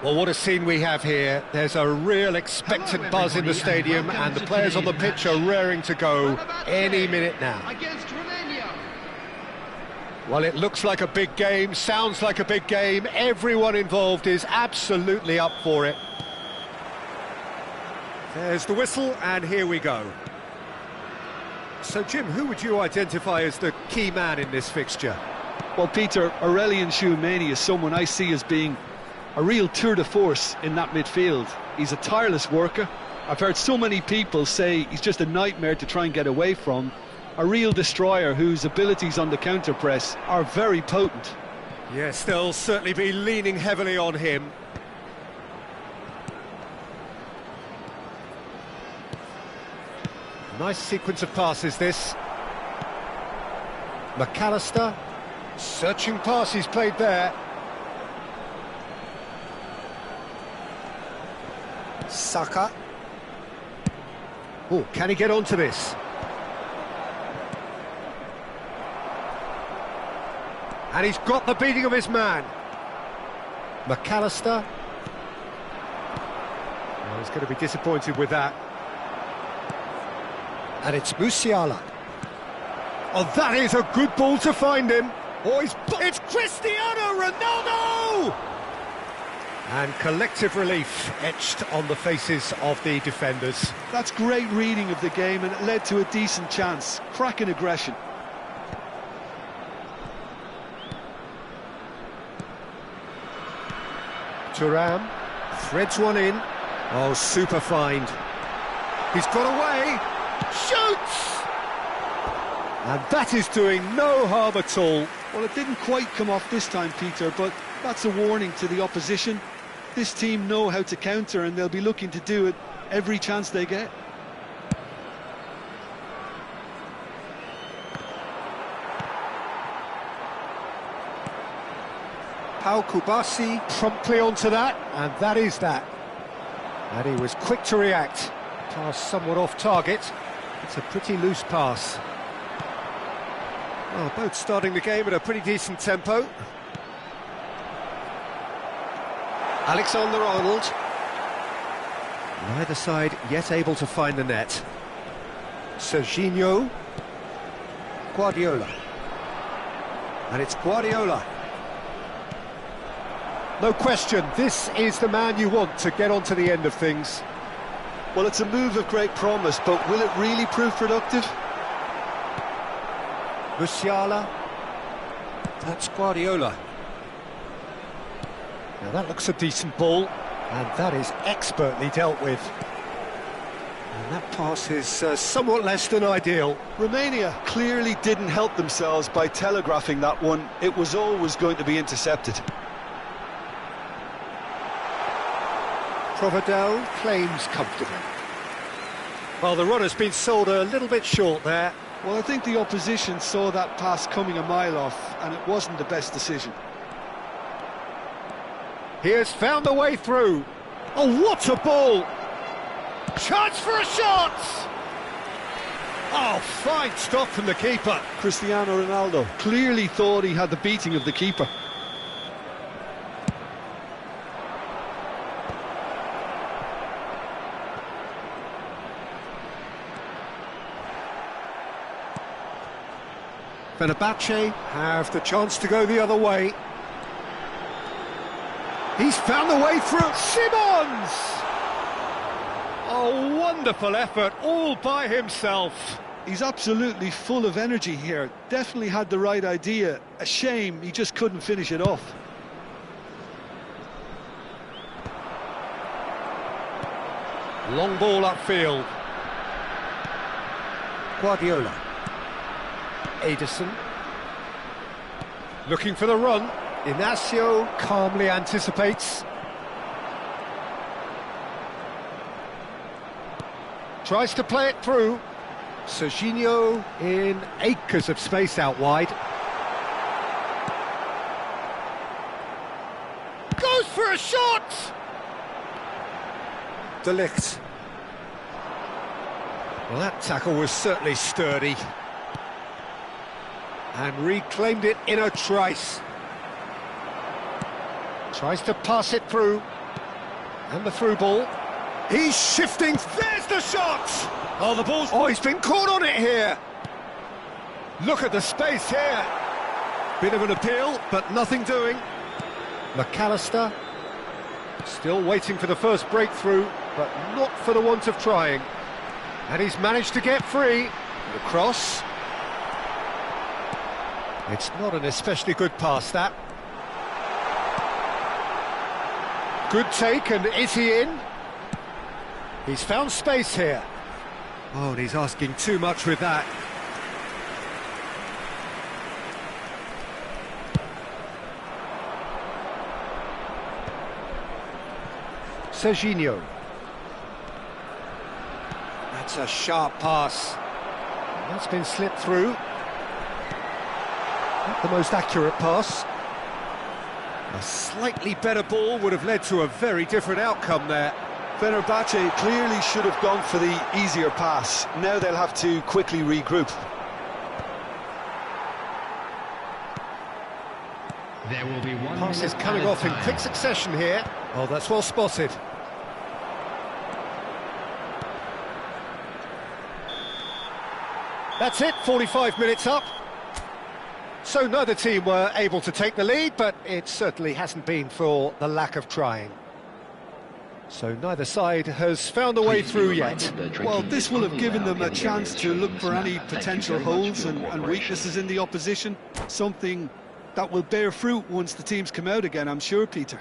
Well, what a scene we have here. There's a real expectant buzz in the stadium, and the players on the pitch are raring to go any minute now. Well, it looks like a big game, sounds like a big game. Everyone involved is absolutely up for it. There's the whistle, and here we go. So, Jim, who would you identify as the key man in this fixture? Well, Peter, Aurelien Tchouameni is someone I see as being a real tour de force in that midfield. He's a tireless worker. I've heard so many people say he's just a nightmare to try and get away from. A real destroyer whose abilities on the counter-press are very potent. Yes, they'll certainly be leaning heavily on him. Nice sequence of passes, this. McAllister, searching pass he's played there. Saka. Oh, can he get onto this? And he's got the beating of his man. McAllister. Well, he's going to be disappointed with that. And it's Musiala. Oh, that is a good ball to find him. Oh, it's Cristiano Ronaldo! And collective relief etched on the faces of the defenders. That's great reading of the game, and it led to a decent chance. Cracking aggression. Thuram threads one in. Oh, super find. He's got away. Shoots! And that is doing no harm at all. Well, it didn't quite come off this time, Peter, but that's a warning to the opposition. This team know how to counter, and they'll be looking to do it every chance they get. Pau Kubasi promptly onto that, and that is that. And he was quick to react. Pass somewhat off target. It's a pretty loose pass. Well, both starting the game at a pretty decent tempo. Alexander-Arnold. Neither side yet able to find the net. Serginho. Guardiola. And it's Guardiola. No question, this is the man you want to get onto the end of things. Well, it's a move of great promise, but will it really prove productive? Musiala. That's Guardiola. Now that looks a decent ball, and that is expertly dealt with. And that pass is somewhat less than ideal. Romania clearly didn't help themselves by telegraphing that one. It was always going to be intercepted. Provedel claims comfortably. Well, the run has been sold a little bit short there. Well, I think the opposition saw that pass coming a mile off, and it wasn't the best decision. He has found a way through. Oh, what a ball! Chance for a shot! Oh, fine stop from the keeper. Cristiano Ronaldo clearly thought he had the beating of the keeper. Fenerbahce have the chance to go the other way. He's found the way through. Simons! Oh, wonderful effort, all by himself. He's absolutely full of energy here. Definitely had the right idea. A shame he just couldn't finish it off. Long ball upfield. Guardiola. Ederson. Looking for the run. Inacio calmly anticipates. Tries to play it through. Serginho in acres of space out wide. Goes for a shot! De Ligt. Well, that tackle was certainly sturdy. And reclaimed it in a trice. Tries to pass it through. And the through ball. He's shifting. There's the shot! Oh, the ball's... Oh, he's been caught on it here. Look at the space here. Bit of an appeal, but nothing doing. McAllister. Still waiting for the first breakthrough, but not for the want of trying. And he's managed to get free. The cross. It's not an especially good pass, that. Good take, and is he in? He's found space here. Oh, and he's asking too much with that. Serginho. That's a sharp pass. That's been slipped through. Not the most accurate pass. A slightly better ball would have led to a very different outcome there. Fenerbahce clearly should have gone for the easier pass. Now they'll have to quickly regroup. There will be one Passes coming off in quick succession here. Oh, that's well spotted. That's it, 45 minutes up. So neither team were able to take the lead, but it certainly hasn't been for the lack of trying. So neither side has found a way through yet. Well, this will have given them a chance to look for any potential holes and weaknesses in the opposition. Something that will bear fruit once the teams come out again, I'm sure, Peter.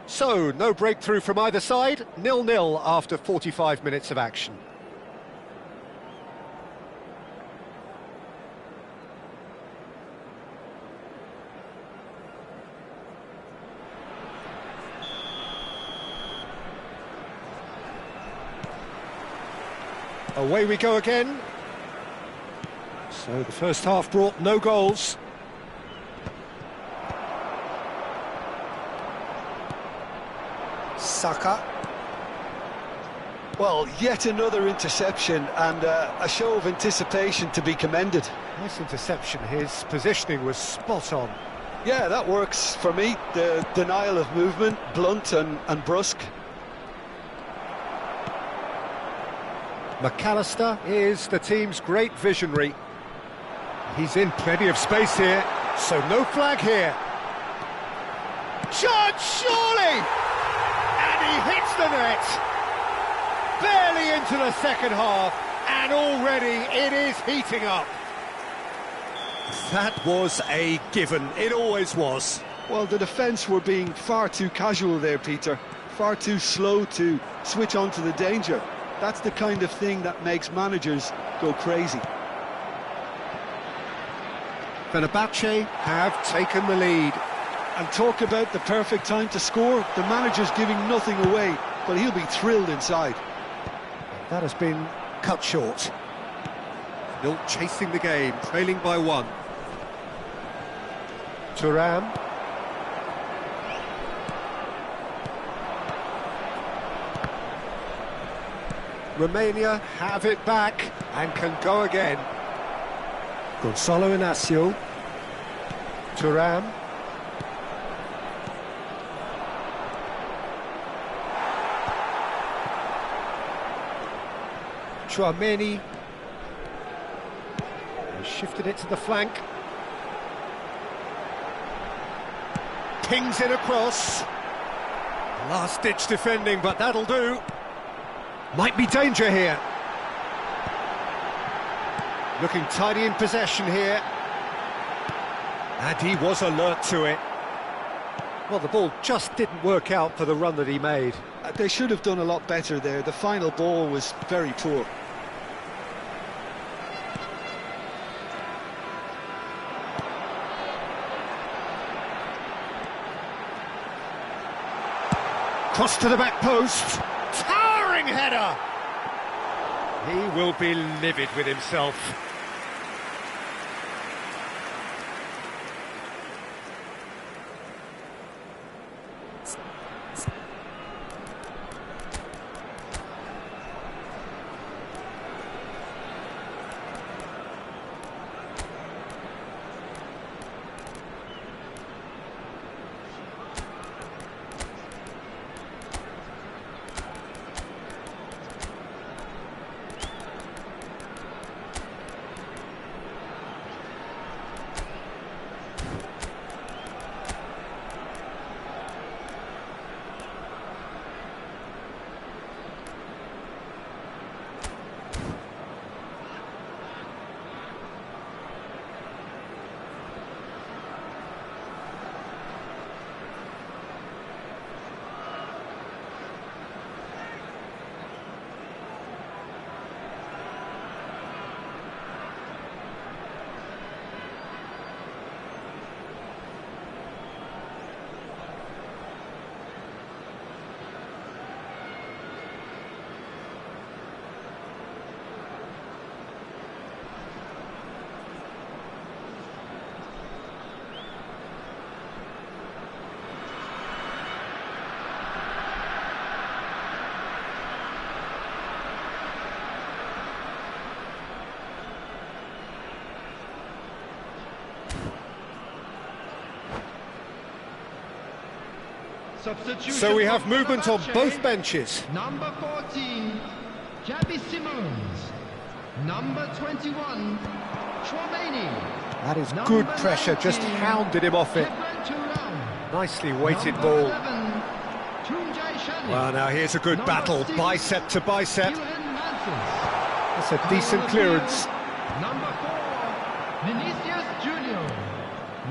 So, no breakthrough from either side, 0-0 after 45 minutes of action. Away we go again. So the first half brought no goals. Saka. Well, yet another interception and a show of anticipation to be commended. Nice interception, his positioning was spot on. Yeah, that works for me. The denial of movement, blunt and brusque. McAllister is the team's great visionary. He's in plenty of space here, so no flag here. Shot, surely! And he hits the net! Barely into the second half, and already it is heating up. That was a given, it always was. Well, the defence were being far too casual there, Peter. Far too slow to switch on to the danger. That's the kind of thing that makes managers go crazy. Fenerbahce have taken the lead. And talk about the perfect time to score. The manager's giving nothing away, but he'll be thrilled inside. That has been cut short. Still chasing the game, trailing by 1. Thuram. Romania have it back and can go again. Gonzalo Inacio. Thuram. Chouameni. Shifted it to the flank. Pings it across. Last-ditch defending, but that'll do. Might be danger here. Looking tidy in possession here. And he was alert to it. Well, the ball just didn't work out for the run that he made. They should have done a lot better there. The final ball was very poor. Cross to the back post. Towering header! He will be livid with himself. Substitution So we have for movement on Fenerbahce. both benches. Number 14, Javi Simons. Number 21, Chouameni. That is Number good pressure, 19, just hounded him off it. Kebren Turan. Nicely weighted Number ball. 11, Tunjai Shani. Well, now here's a good Number battle, 6, bicep to bicep. Julian Manson. That's a decent clearance. Number 4, Vinicius Junior.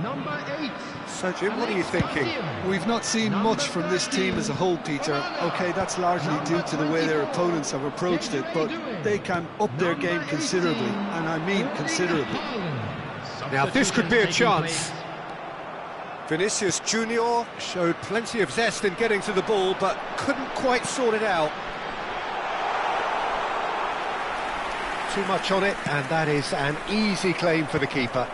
Number 8. So, Jim, what are you thinking? We've not seen much from this team as a whole, Peter. OK, that's largely due to the way their opponents have approached it, but they can up their game considerably, and I mean considerably. Now, this could be a chance. Vinicius Junior showed plenty of zest in getting to the ball, but couldn't quite sort it out. Too much on it, and that is an easy claim for the keeper.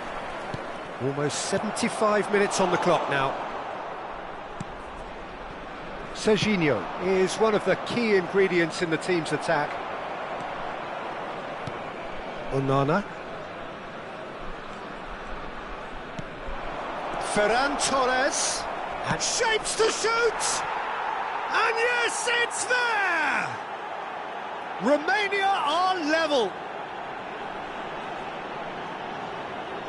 Almost 75 minutes on the clock now. Serginho is one of the key ingredients in the team's attack. Onana. Ferran Torres. And shapes to shoot! And yes, it's there! Romania are level.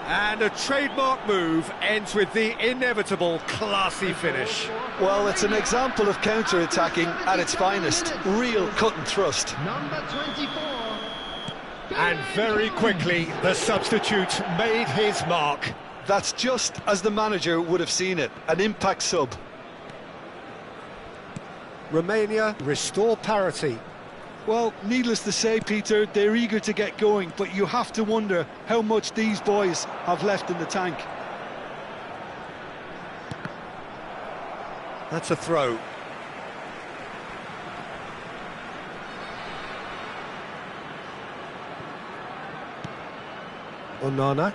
And a trademark move ends with the inevitable classy finish. Well, it's an example of counter-attacking at its finest. Real cut and thrust. Number 24. And very quickly, the substitute made his mark. That's just as the manager would have seen it, an impact sub. Romania restore parity. Well, needless to say, Peter, they're eager to get going, but you have to wonder how much these boys have left in the tank. That's a throw. Onana.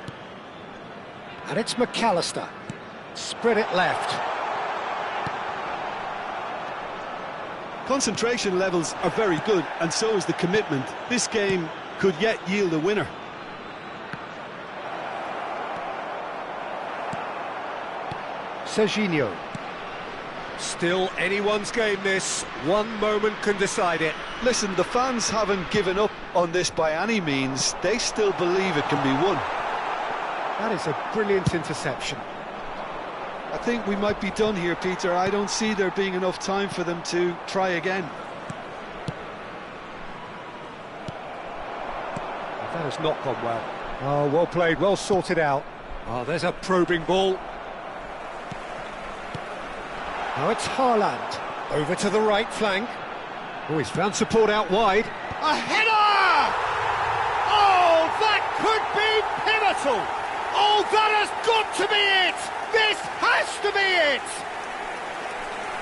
And it's McAllister. Spread it left. Concentration levels are very good, and so is the commitment. This game could yet yield a winner. Serginho. Still anyone's game this. One moment can decide it. Listen, the fans haven't given up on this by any means. They still believe it can be won. That is a brilliant interception. I think we might be done here, Peter. I don't see there being enough time for them to try again. That has not gone well. Oh, well played, well sorted out. Oh, there's a probing ball. Now it's Haaland. Over to the right flank. Oh, he's found support out wide. A header! Oh, that could be pivotal! Oh, that has got to be it! This has to be it!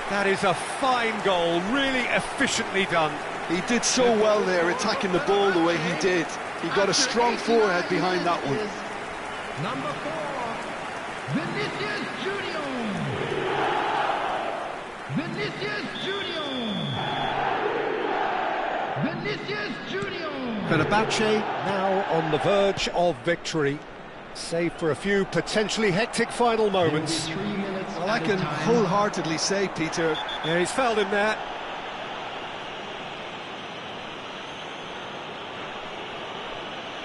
That is a fine goal, really efficiently done. He did so well there, attacking the ball the way he did. He got a strong forehead behind that one. Number 4, Vinicius Junior. Vinicius Junior. Vinicius Junior. Fenerbahce now on the verge of victory. Save for a few potentially hectic final moments. Well, I can wholeheartedly say, Peter, Yeah, he's fouled him there.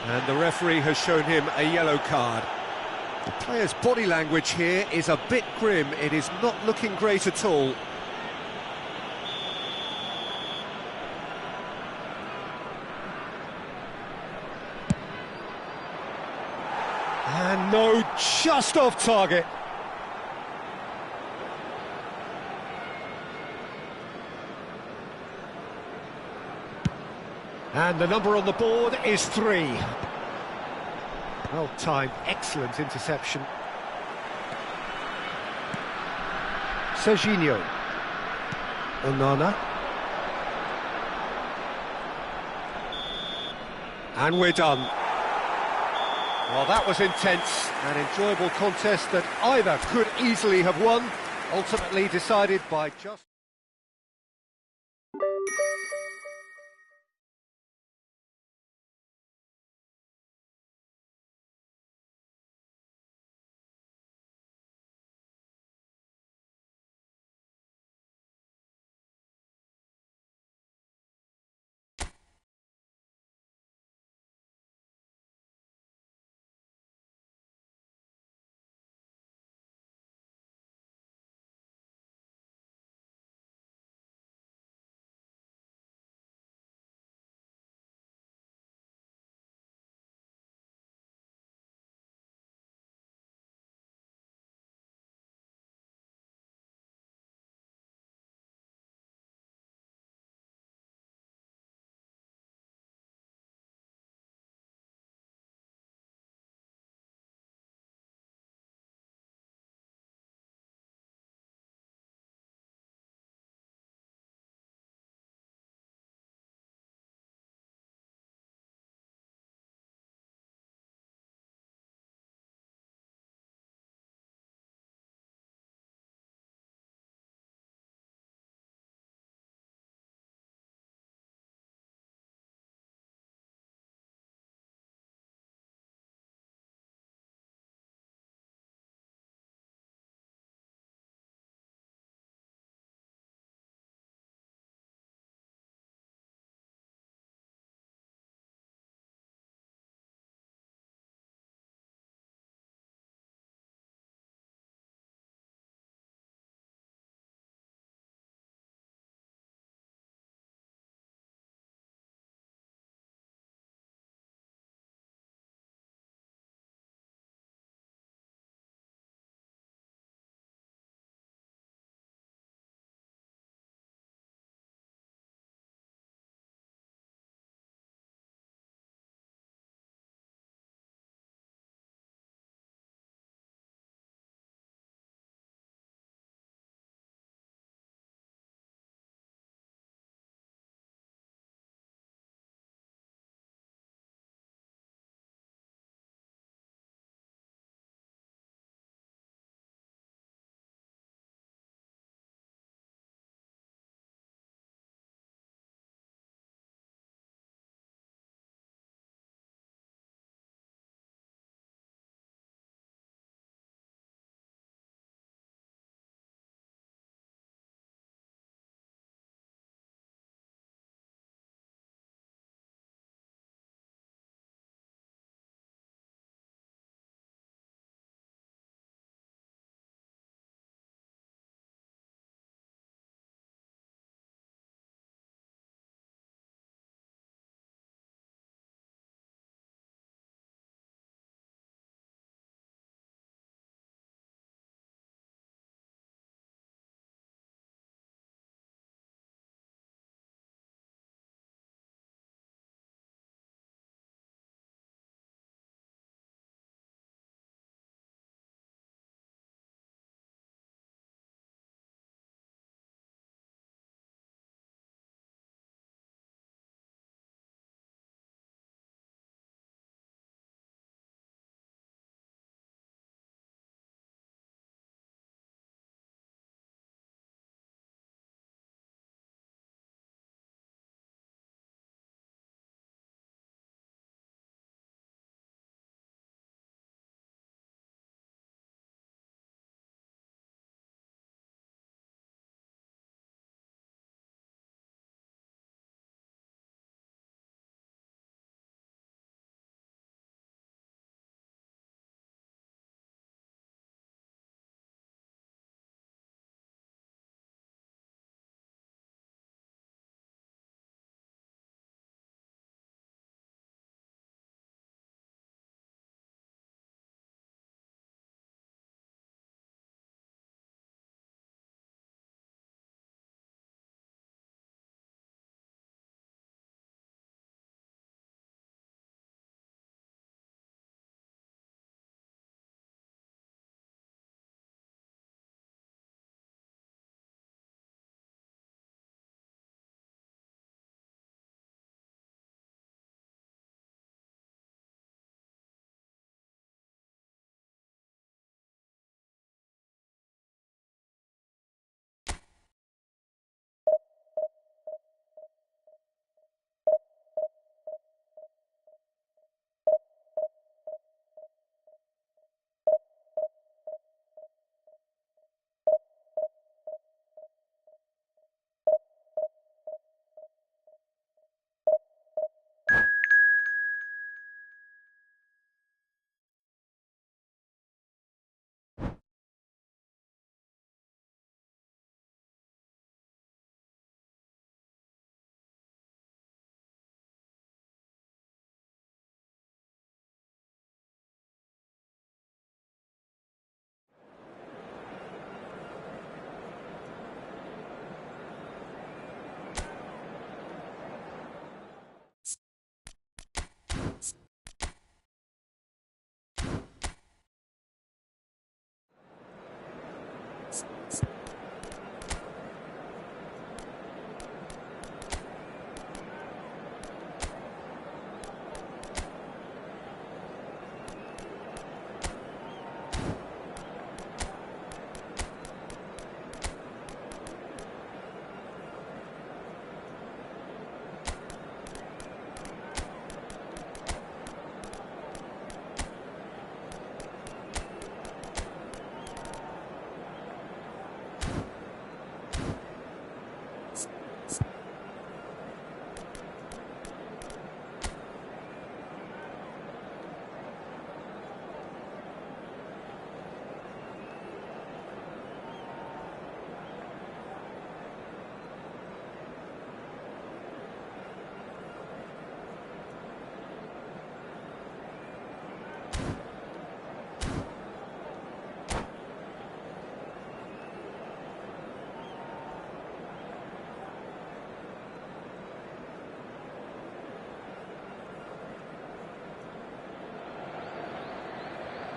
And the referee has shown him a yellow card. The player's body language here is a bit grim. It is not looking great at all. And no, just off target. And the number on the board is 3. Well timed, excellent interception. Serginho. Onana. And we're done. Well, that was intense, an enjoyable contest that either could easily have won, ultimately decided by just...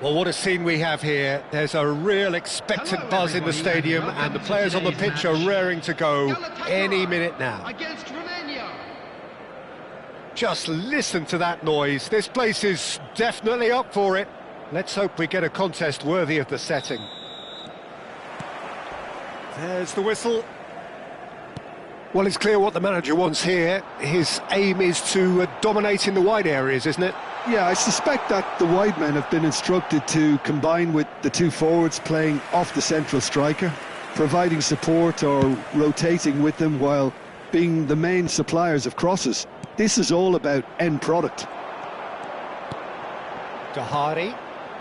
Well, what a scene we have here. There's a real expectant Hello, buzz in the everybody, stadium, and welcome and the to players on the today's pitch are match. raring to go any Galatasaray minute now. Against Romania. Just listen to that noise. This place is definitely up for it. Let's hope we get a contest worthy of the setting. There's the whistle. Well, it's clear what the manager wants here. His aim is to dominate in the wide areas, isn't it? Yeah, I suspect that the wide men have been instructed to combine with the two forwards playing off the central striker, providing support or rotating with them while being the main suppliers of crosses. This is all about end product. Dahari.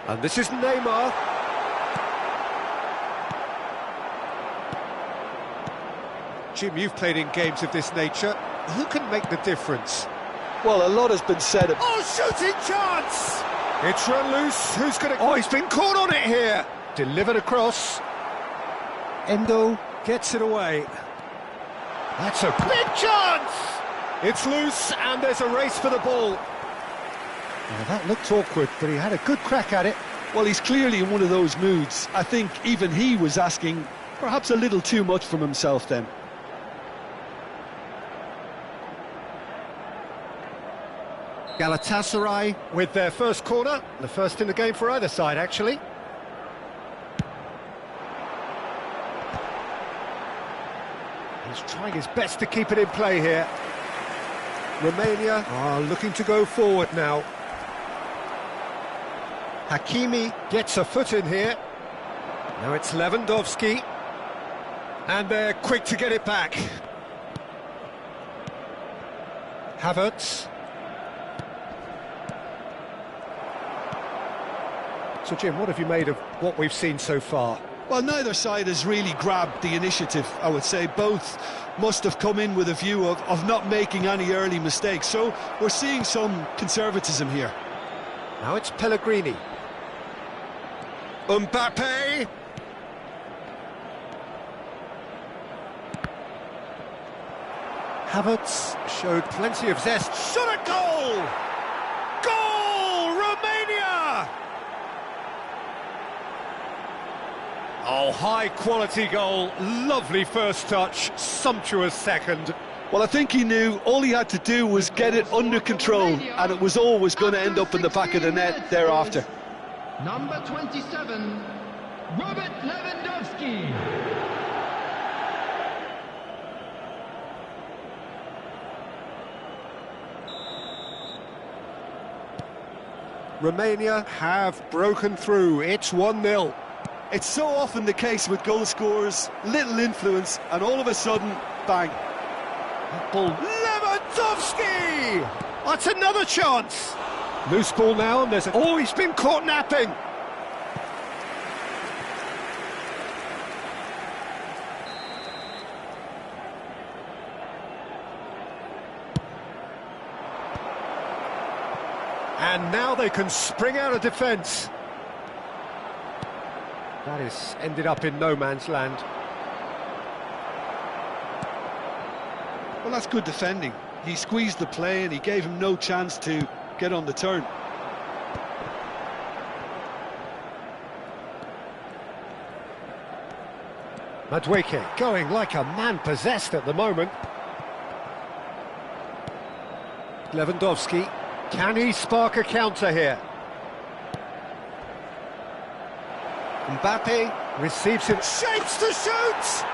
And this is Neymar. Jim, you've played in games of this nature. Who can make the difference? Well, a lot has been said. Oh, shooting chance! It's run loose. Who's going to... Oh, he's been caught on it here. Delivered across. Endo gets it away. That's a big chance! It's loose, and there's a race for the ball. Now, that looked awkward, but he had a good crack at it. Well, he's clearly in one of those moods. I think even he was asking perhaps a little too much from himself then. Galatasaray with their first corner, the first in the game for either side, actually. He's trying his best to keep it in play here. Romania are looking to go forward now. Hakimi gets a foot in here. Now it's Lewandowski. And they're quick to get it back. Havertz. So, Jim, what have you made of what we've seen so far? Well, neither side has really grabbed the initiative, I would say. Both must have come in with a view of not making any early mistakes. So we're seeing some conservatism here. Now it's Pellegrini. Mbappe. Havertz showed plenty of zest. Shot a goal! Goal! Romania! Oh, high-quality goal. Lovely first touch. Sumptuous second. Well, I think he knew all he had to do was get it under control, and it was always going to end up in the back of the net thereafter. Number 27, Robert Lewandowski. Romania have broken through. It's 1-0. It's so often the case with goal scorers, little influence, and all of a sudden, bang. Ball. Lewandowski! That's another chance. Loose ball now, and there's a... Oh, he's been caught napping. And now they can spring out of defence. That has ended up in no man's land. Well, that's good defending. He squeezed the play and he gave him no chance to get on the turn. Madueke going like a man possessed at the moment. Lewandowski, can he spark a counter here? Mbappe receives it, shapes to shoot!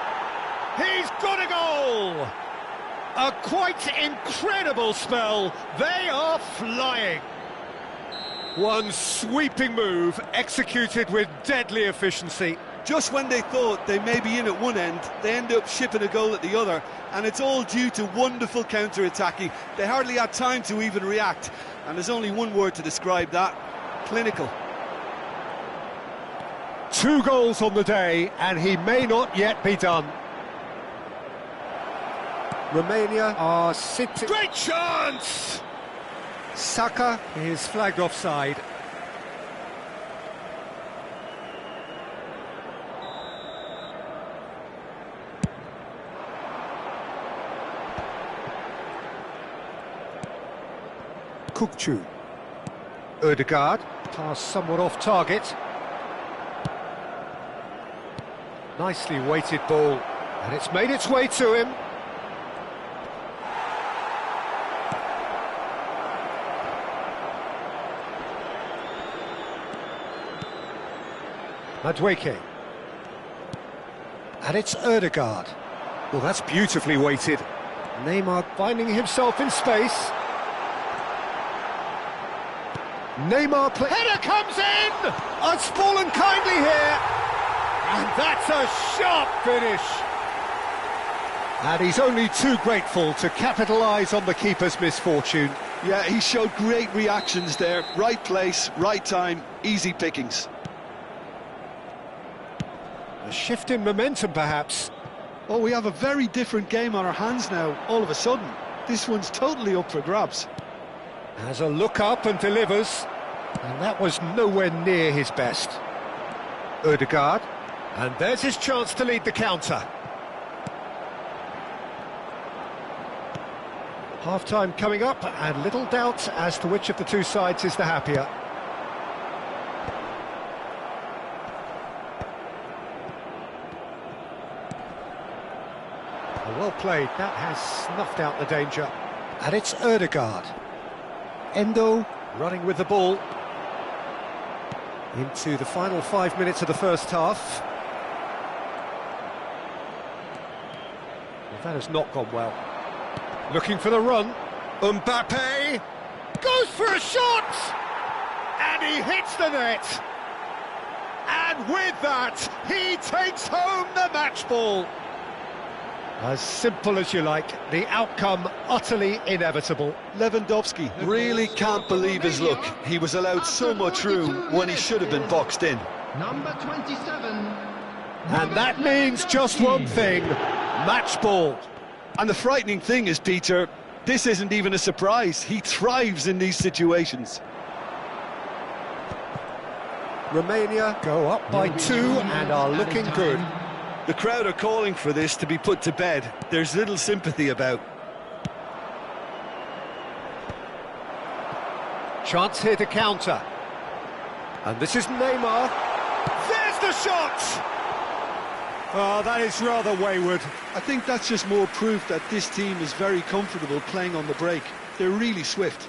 He's got a goal! A quite incredible spell. They are flying. One sweeping move, executed with deadly efficiency. Just when they thought they may be in at one end, they end up shipping a goal at the other, and it's all due to wonderful counter-attacking. They hardly had time to even react, and there's only one word to describe that: clinical. 2 goals on the day, and he may not yet be done. Romania are sitting... Great chance! Saka is flagged offside. Kukçu. Ødegaard. Pass somewhat off target. Nicely weighted ball, and it's made its way to him. Madueke. And it's Ødegaard. Well, that's beautifully weighted. Neymar finding himself in space. Neymar header comes in! Oh, it's fallen kindly here. And that's a sharp finish. And he's only too grateful to capitalise on the keeper's misfortune. Yeah, he showed great reactions there. Right place, right time, easy pickings. A shift in momentum, perhaps. Oh, we have a very different game on our hands now, all of a sudden. This one's totally up for grabs. Has a look up and delivers. And that was nowhere near his best. Ødegaard. And there's his chance to lead the counter. Half-time coming up, and little doubt as to which of the two sides is the happier. Well played, that has snuffed out the danger. And it's Ødegaard. Endo running with the ball. Into the final 5 minutes of the first half. Well, that has not gone well. Looking for the run. Mbappe goes for a shot! And he hits the net. And with that, he takes home the match ball. As simple as you like, the outcome utterly inevitable. Lewandowski really can't believe his luck. He was allowed so much room when he should have been boxed in. Number 27. And that means just one thing, match ball. And the frightening thing is, Peter, this isn't even a surprise. He thrives in these situations. Romania go up by 2 and are looking good. The crowd are calling for this to be put to bed. There's little sympathy about. Chance here to counter. And this is Neymar. There's the shot! Oh, that is rather wayward. I think that's just more proof that this team is very comfortable playing on the break. They're really swift.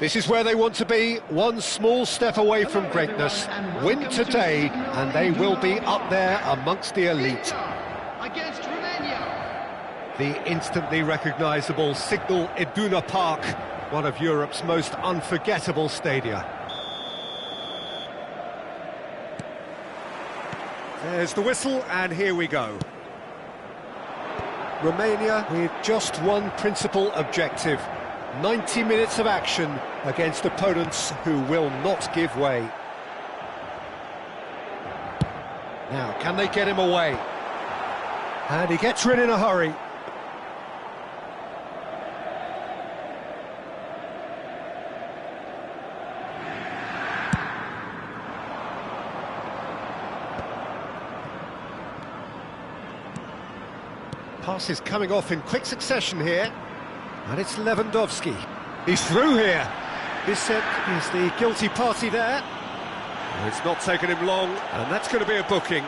This is where they want to be, one small step away from greatness. Win today, and they will be up there amongst the elite. Against Romania. The instantly recognisable Signal Iduna Park, one of Europe's most unforgettable stadia. There's the whistle, and here we go. Romania with just one principal objective: 90 minutes of action against opponents who will not give way. Now, can they get him away? And he gets rid in a hurry. Pass is coming off in quick succession here. And it's Lewandowski. He's through here. Bissek is the guilty party there. Well, it's not taken him long, and that's going to be a booking.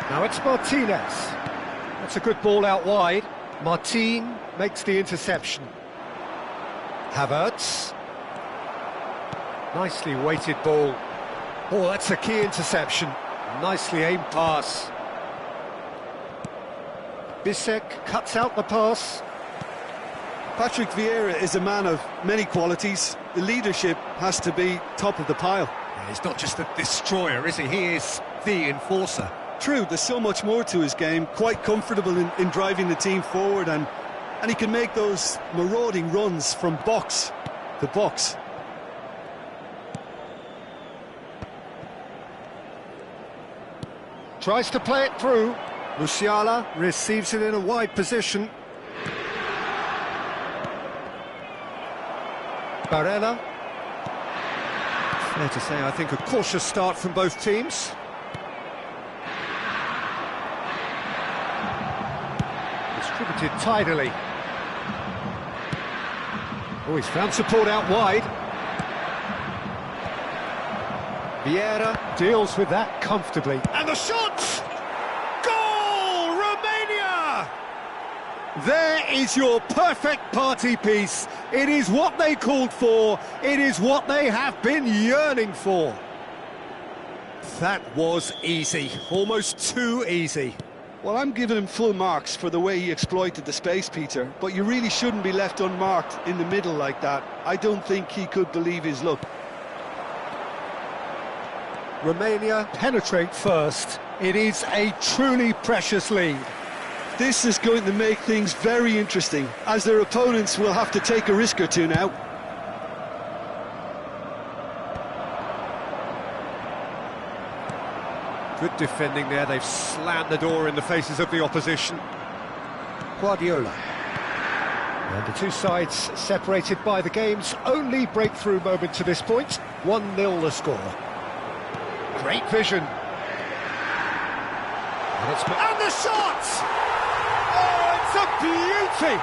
Now it's Martinez. That's a good ball out wide. Martin makes the interception. Havertz. Nicely weighted ball. Oh, that's a key interception. Nicely aimed pass. Bissek cuts out the pass. Patrick Vieira is a man of many qualities. The leadership has to be top of the pile. Yeah, he's not just a destroyer, is he? He is the enforcer. True, there's so much more to his game. Quite comfortable in driving the team forward, and he can make those marauding runs from box to box. Tries to play it through. Musiala receives it in a wide position. Barella. Fair to say, I think, a cautious start from both teams. Distributed tidily. Oh, he's found support out wide. Vieira deals with that comfortably. And the shot! Goal! Romania! There is your perfect party piece. It is what they called for. It is what they have been yearning for. That was easy. Almost too easy. Well, I'm giving him full marks for the way he exploited the space, Peter, but you really shouldn't be left unmarked in the middle like that. I don't think he could believe his luck. Romania penetrate first. It is a truly precious lead. This is going to make things very interesting, as their opponents will have to take a risk or two now. Good defending there. They've slammed the door in the faces of the opposition. Guardiola. And the two sides separated by the game's only breakthrough moment to this point. 1-0 the score. Great vision. And the shot! Oh, it's a beauty!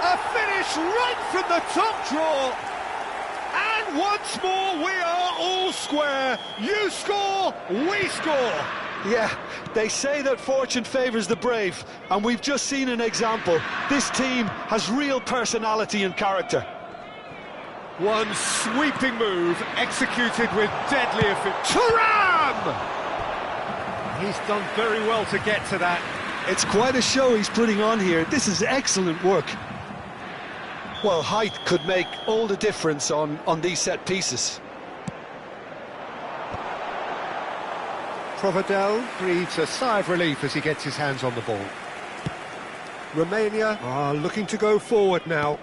A finish right from the top draw. And once more we are all square. You score, we score. Yeah, they say that fortune favours the brave, and we've just seen an example. This team has real personality and character. One sweeping move, executed with deadly effect. Thuram! He's done very well to get to that. It's quite a show he's putting on here. This is excellent work. Well, height could make all the difference on these set pieces. Provedel breathes a sigh of relief as he gets his hands on the ball. Romania are looking to go forward now.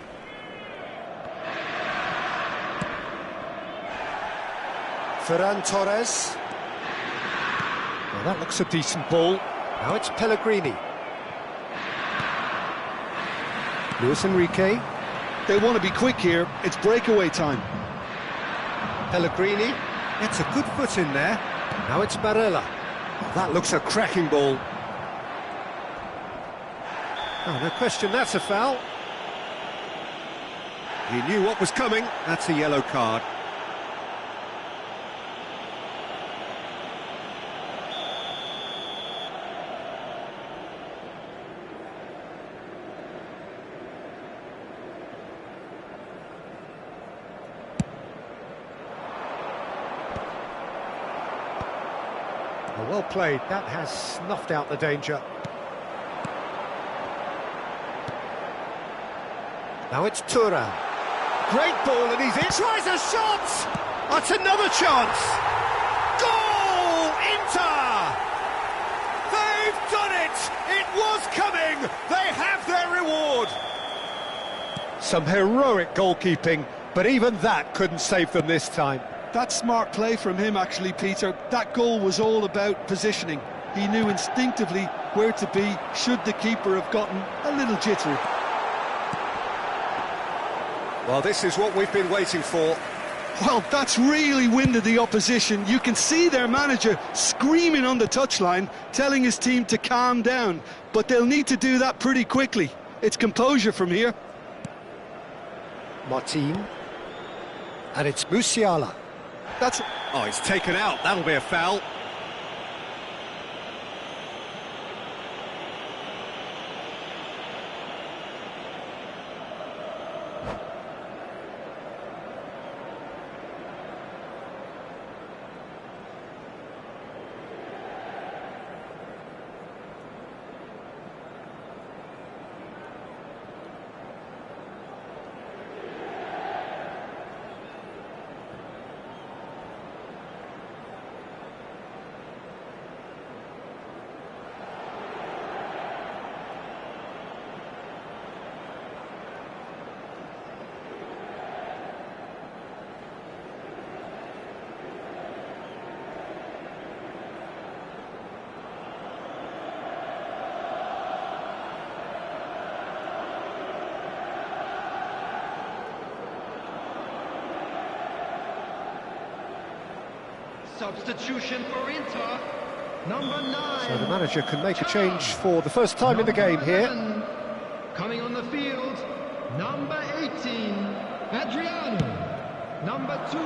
Ferran Torres. Well, that looks a decent ball. Now it's Pellegrini. Luis Enrique. They want to be quick here. It's breakaway time. Pellegrini gets a good foot in there. Now it's Barella. That looks a cracking ball. Oh, no question, that's a foul. He knew what was coming. That's a yellow card. Well played, that has snuffed out the danger. Now it's Thuram. Great ball and he's in. Tries a shot! That's another chance! Goal! Inter! They've done it! It was coming! They have their reward! Some heroic goalkeeping, but even that couldn't save them this time. That's smart play from him, actually, Peter. That goal was all about positioning. He knew instinctively where to be should the keeper have gotten a little jittery. Well, this is what we've been waiting for. Well, that's really winded the opposition. You can see their manager screaming on the touchline, telling his team to calm down. But they'll need to do that pretty quickly. It's composure from here. Martin. And it's Musiala. Oh, it's taken out. That'll be a foul. Substitution for Inter, number 9. So the manager can make a change for the first time in the game here. 11, coming on the field, number 18, Adriano. Number 2,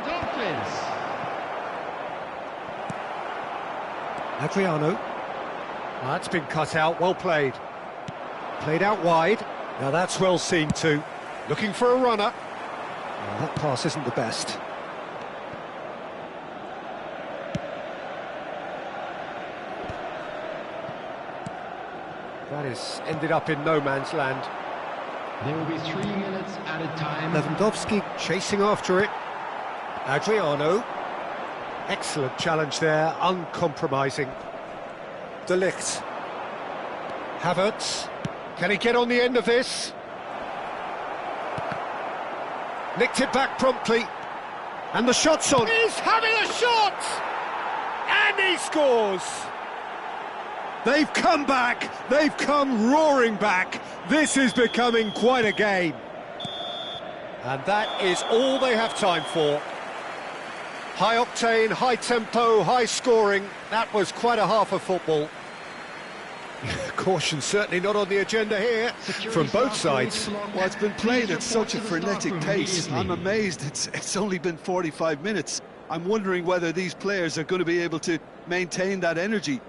Dolphins. Adriano. That's been cut out, well played. Played out wide. Now that's well seen too. Looking for a runner. Well, that pass isn't the best. That has ended up in no man's land. There will be 3 minutes added time. Lewandowski chasing after it. Adriano. Excellent challenge there, uncompromising. De Ligt. Havertz. Can he get on the end of this? Nicked it back promptly. And the shot's on. He's having a shot! And he scores! They've come back, they've come roaring back. This is becoming quite a game. And that is all they have time for. High octane, high tempo, high scoring. That was quite a half of football. Caution certainly not on the agenda here from both sides. Well, it's been played at such a frenetic pace. I'm amazed it's only been 45 minutes. I'm wondering whether these players are going to be able to maintain that energy.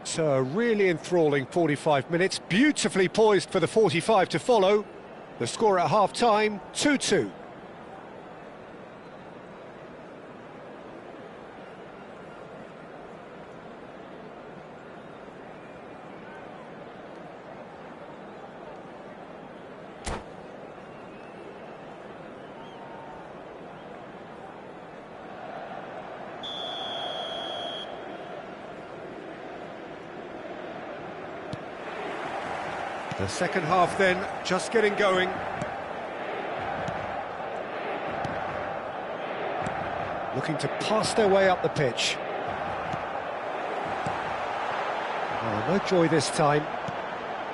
So a really enthralling 45 minutes, beautifully poised for the 45 to follow. The score at half-time, 2-2. The second half then, just getting going. Looking to pass their way up the pitch. Oh, no joy this time.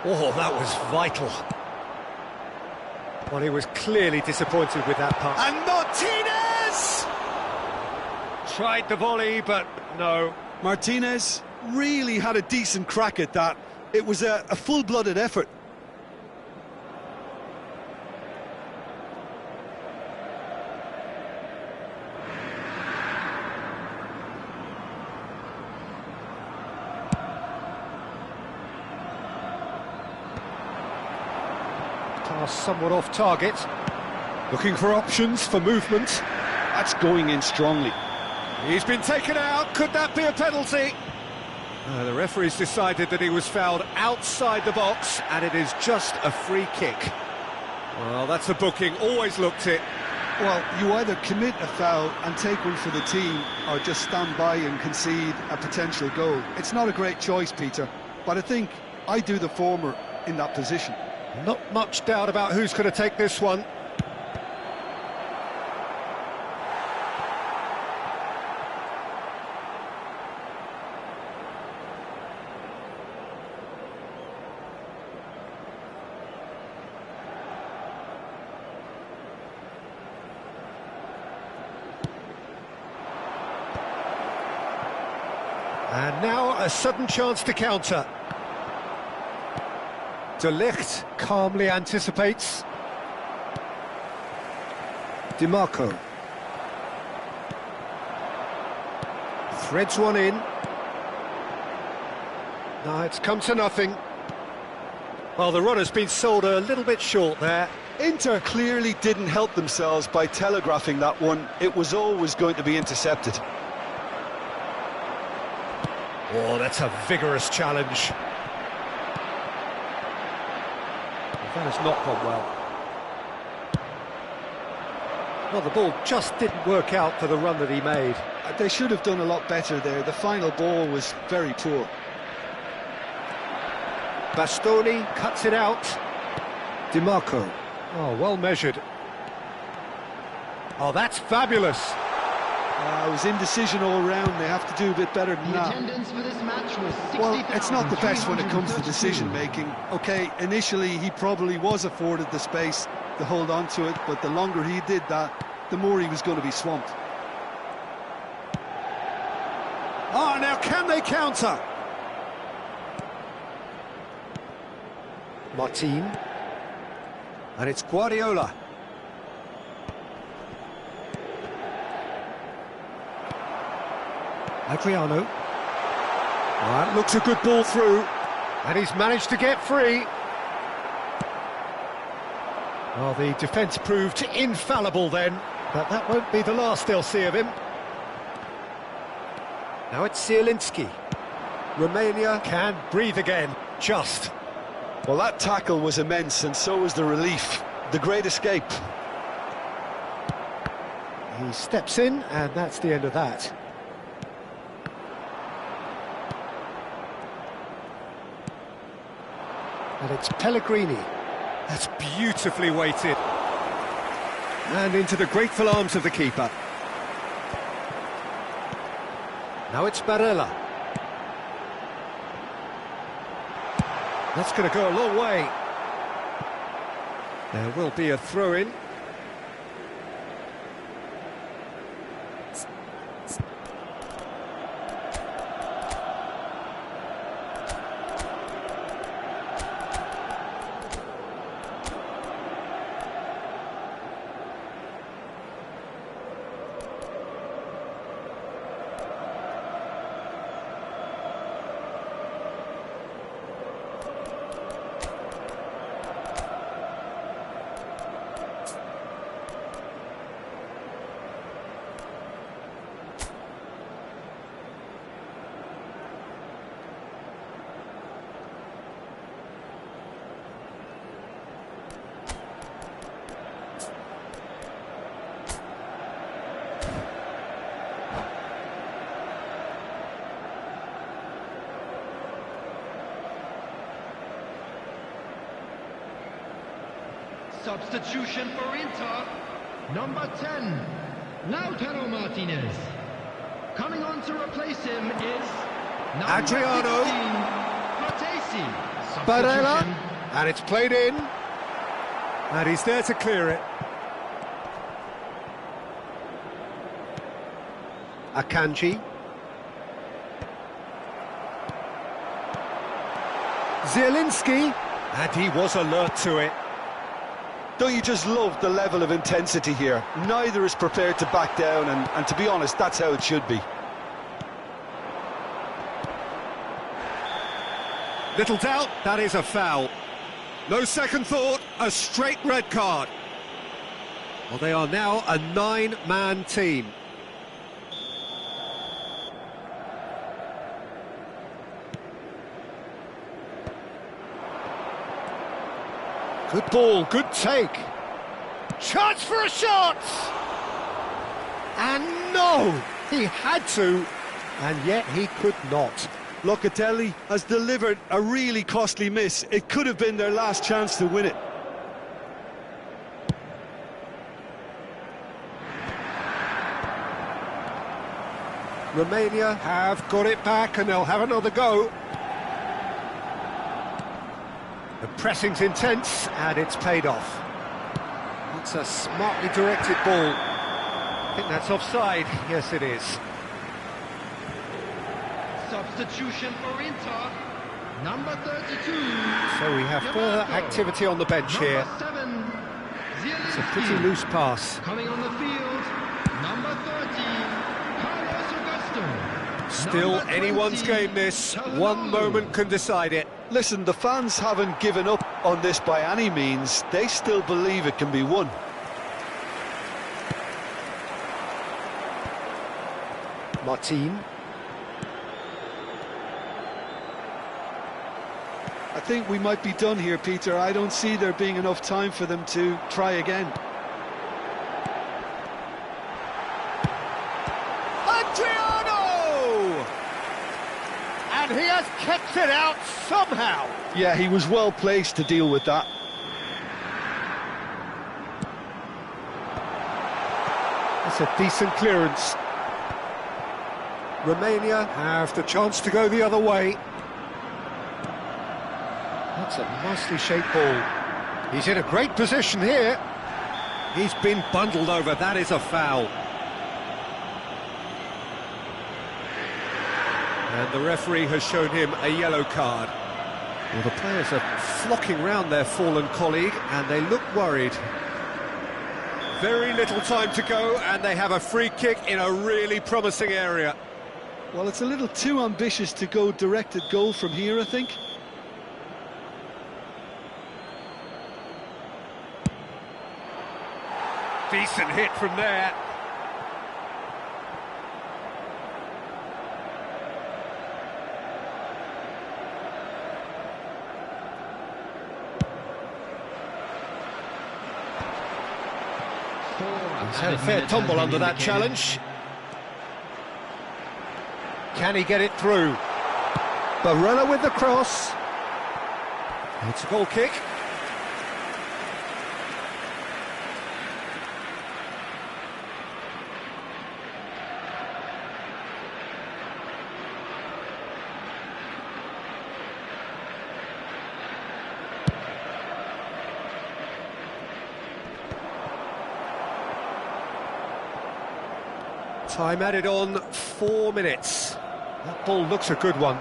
Oh, that was vital. Well, he was clearly disappointed with that pass. And Martinez! Tried the volley, but no. Martinez really had a decent crack at that. It was a full-blooded effort. Pass somewhat off target. Looking for options for movement. That's going in strongly. He's been taken out. Could that be a penalty? The referee's decided that he was fouled outside the box, and it is just a free kick. Well, that's a booking. Always looked it. Well, you either commit a foul and take one for the team, or just stand by and concede a potential goal. It's not a great choice, Peter, but I think I do the former in that position. Not much doubt about who's going to take this one. And now a sudden chance to counter. De Ligt calmly anticipates. DiMarco. Threads one in. No, it's come to nothing. Well, the run has been sold a little bit short there. Inter clearly didn't help themselves by telegraphing that one. It was always going to be intercepted. Oh, that's a vigorous challenge. That has not gone well. Well, the ball just didn't work out for the run that he made. They should have done a lot better there. The final ball was very poor. Bastoni cuts it out. DiMarco. Oh, well measured. Oh, that's fabulous. It was indecision all round. They have to do a bit better than that. Attendance for this match was 60, well, it's not the best when it comes to decision-making. OK, initially he probably was afforded the space to hold on to it, but the longer he did that, the more he was going to be swamped. Oh, now can they counter? Martin. And it's Guardiola. Adriano. That looks a good ball through, and he's managed to get free. Well, the defence proved infallible then, but that won't be the last they'll see of him. Now it's Zielinski. Romania can breathe again, just. Well, that tackle was immense, and so was the relief. The great escape. He steps in, and that's the end of that. And it's Pellegrini. That's beautifully weighted. And into the grateful arms of the keeper. Now it's Barella. That's going to go a long way. There will be a throw-in. Substitution for Inter, number 10, Lautaro Martinez. Coming on to replace him is number Adriano. 16, Barella, and it's played in, and he's there to clear it. Akanji. Zielinski, and he was alert to it. Don't you just love the level of intensity here? Neither is prepared to back down, and to be honest, that's how it should be. Little doubt, that is a foul. No second thought, a straight red card. Well, they are now a 9-man team. Good ball, good take. Chance for a shot! And no! He had to, and yet he could not. Locatelli has delivered a really costly miss. It could have been their last chance to win it. Romania have got it back and they'll have another go. The pressing's intense and it's paid off. That's a smartly directed ball. I think that's offside. Yes, it is. Substitution for Inter, number 32. So we have further activity on the bench here. Number 7, It's a pretty loose pass. coming on the field, number 30, Carlos Augusto. Still Number 20, anyone's game this. Calhanoglu. One moment can decide it. Listen, the fans haven't given up on this by any means. They still believe it can be won. Martin. I think we might be done here, Peter. I don't see there being enough time for them to try again. Adriano! And he has kept it out somehow. Yeah, he was well placed to deal with that. That's a decent clearance. Romania have the chance to go the other way. That's a nicely shaped ball. He's in a great position here. He's been bundled over. That is a foul. And the referee has shown him a yellow card. Well, the players are flocking round their fallen colleague and they look worried. Very little time to go and they have a free kick in a really promising area. Well, it's a little too ambitious to go directed goal from here, I think. Decent hit from there. He's had a fair tumble under that challenge. Can he get it through? Barella with the cross. It's a goal kick. Time added on, 4 minutes. That ball looks a good one.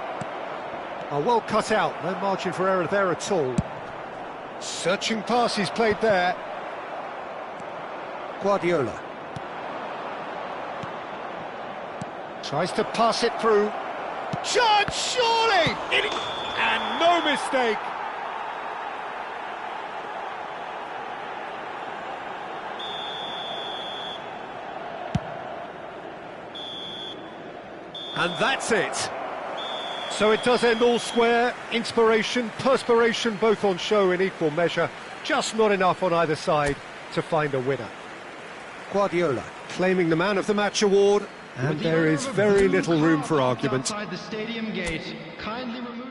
Oh, well cut out, no margin for error there at all. Searching pass he's played there. Guardiola. Tries to pass it through. Chance, surely! And no mistake! And that's it. So it does end all square. Inspiration, perspiration, both on show in equal measure. Just not enough on either side to find a winner. Guardiola claiming the Man of the Match award, and there is very little room for argument. Outside the stadium gate, kindly remove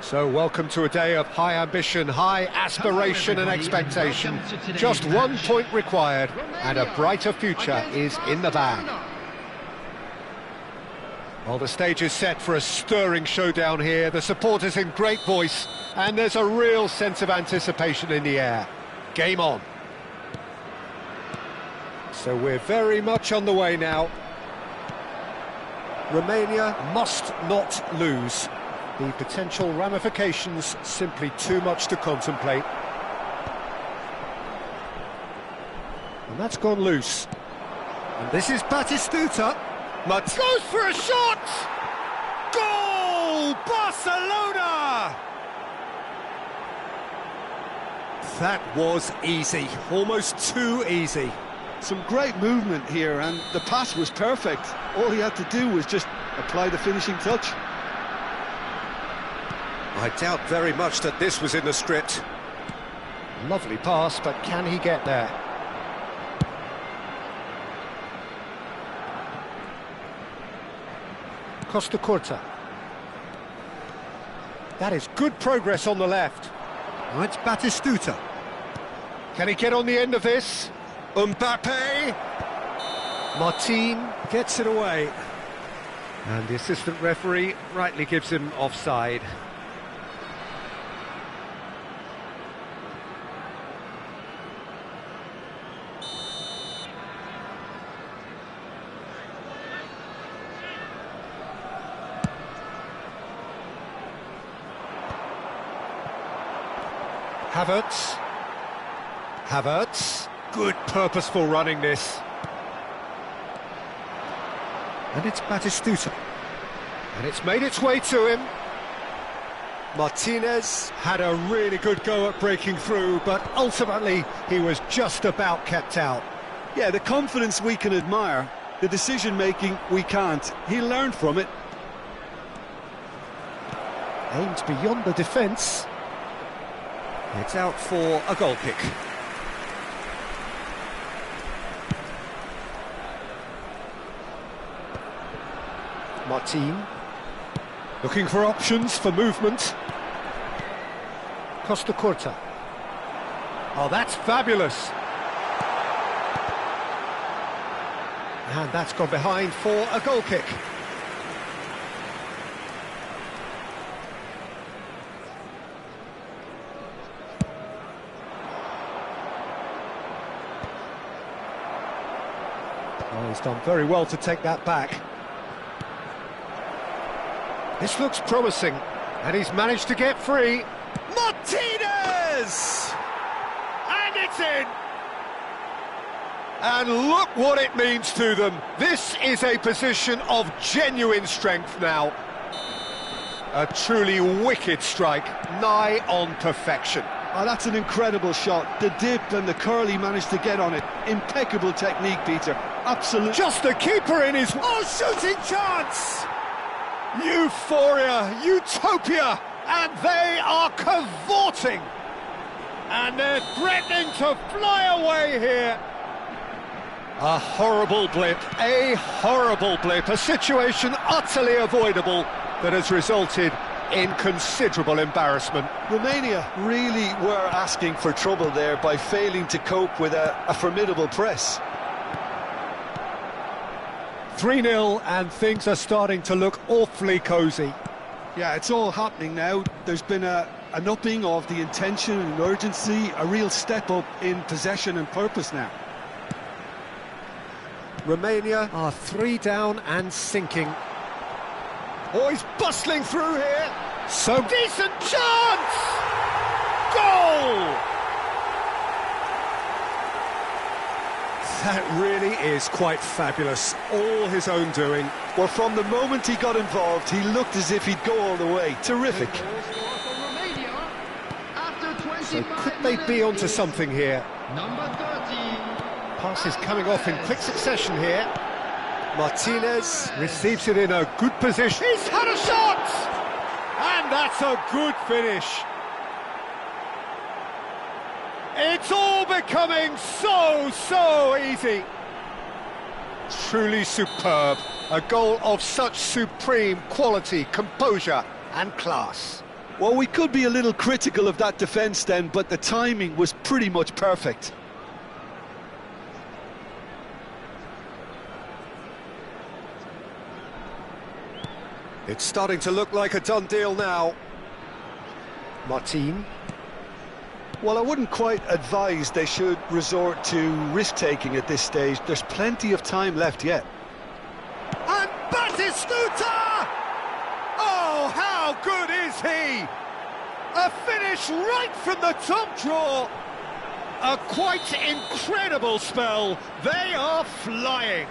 So welcome to a day of high ambition, high aspiration and expectation. Just 1 point required and a brighter future is in the bag. Well, the stage is set for a stirring showdown here. The supporters in great voice and there's a real sense of anticipation in the air. Game on. So we're very much on the way now. Romania must not lose. The potential ramifications simply too much to contemplate. And that's gone loose. And this is Batistuta. Goes for a shot! Goal! Barcelona! That was easy, almost too easy. Some great movement here, and the pass was perfect. All he had to do was just apply the finishing touch. I doubt very much that this was in the script. Lovely pass, but can he get there? Costa Curta. That is good progress on the left. Now it's Batistuta. Can he get on the end of this? Mbappe! Martin gets it away. And the assistant referee rightly gives him offside. Havertz, good purposeful running this. And it's Batistuta. And it's made its way to him. Martinez had a really good go at breaking through, but ultimately he was just about kept out. Yeah, the confidence we can admire, the decision-making we can't. He learned from it. Aimed beyond the defence. It's out for a goal kick. Martin, looking for options for movement. Costa Curta. Oh, that's fabulous. And that's gone behind for a goal kick. Oh, he's done very well to take that back. This looks promising, and he's managed to get free. Martinez! And it's in! And look what it means to them. This is a position of genuine strength now. A truly wicked strike, nigh on perfection. Oh, that's an incredible shot. The dip and the curl he managed to get on it. Impeccable technique, Peter. Absolutely. Just the keeper in his... Oh, shooting chance! Euphoria, utopia, and they are cavorting. And they're threatening to fly away here. A horrible blip, a situation utterly avoidable that has resulted in considerable embarrassment. Romania really were asking for trouble there by failing to cope with a formidable press. 3-0 and things are starting to look awfully cosy. Yeah, it's all happening now. There's been an upping of the intention and urgency, a real step up in possession and purpose now. Romania are 3 down and sinking. Oh, he's bustling through here. So decent chance! Goal! That really is quite fabulous. All his own doing. Well, from the moment he got involved, he looked as if he'd go all the way. Terrific. So could they be onto something here? Number 30. Passes coming off in quick succession here. Martinez receives it in a good position. He's had a shot! And that's a good finish. It's all becoming so easy. Truly superb. A goal of such supreme quality, composure and class. Well, we could be a little critical of that defence then, but the timing was pretty much perfect. It's starting to look like a done deal now. Martin. Well, I wouldn't quite advise they should resort to risk-taking at this stage. There's plenty of time left yet. And Batistuta! Oh, how good is he? A finish right from the top draw. A quite incredible spell. They are flying.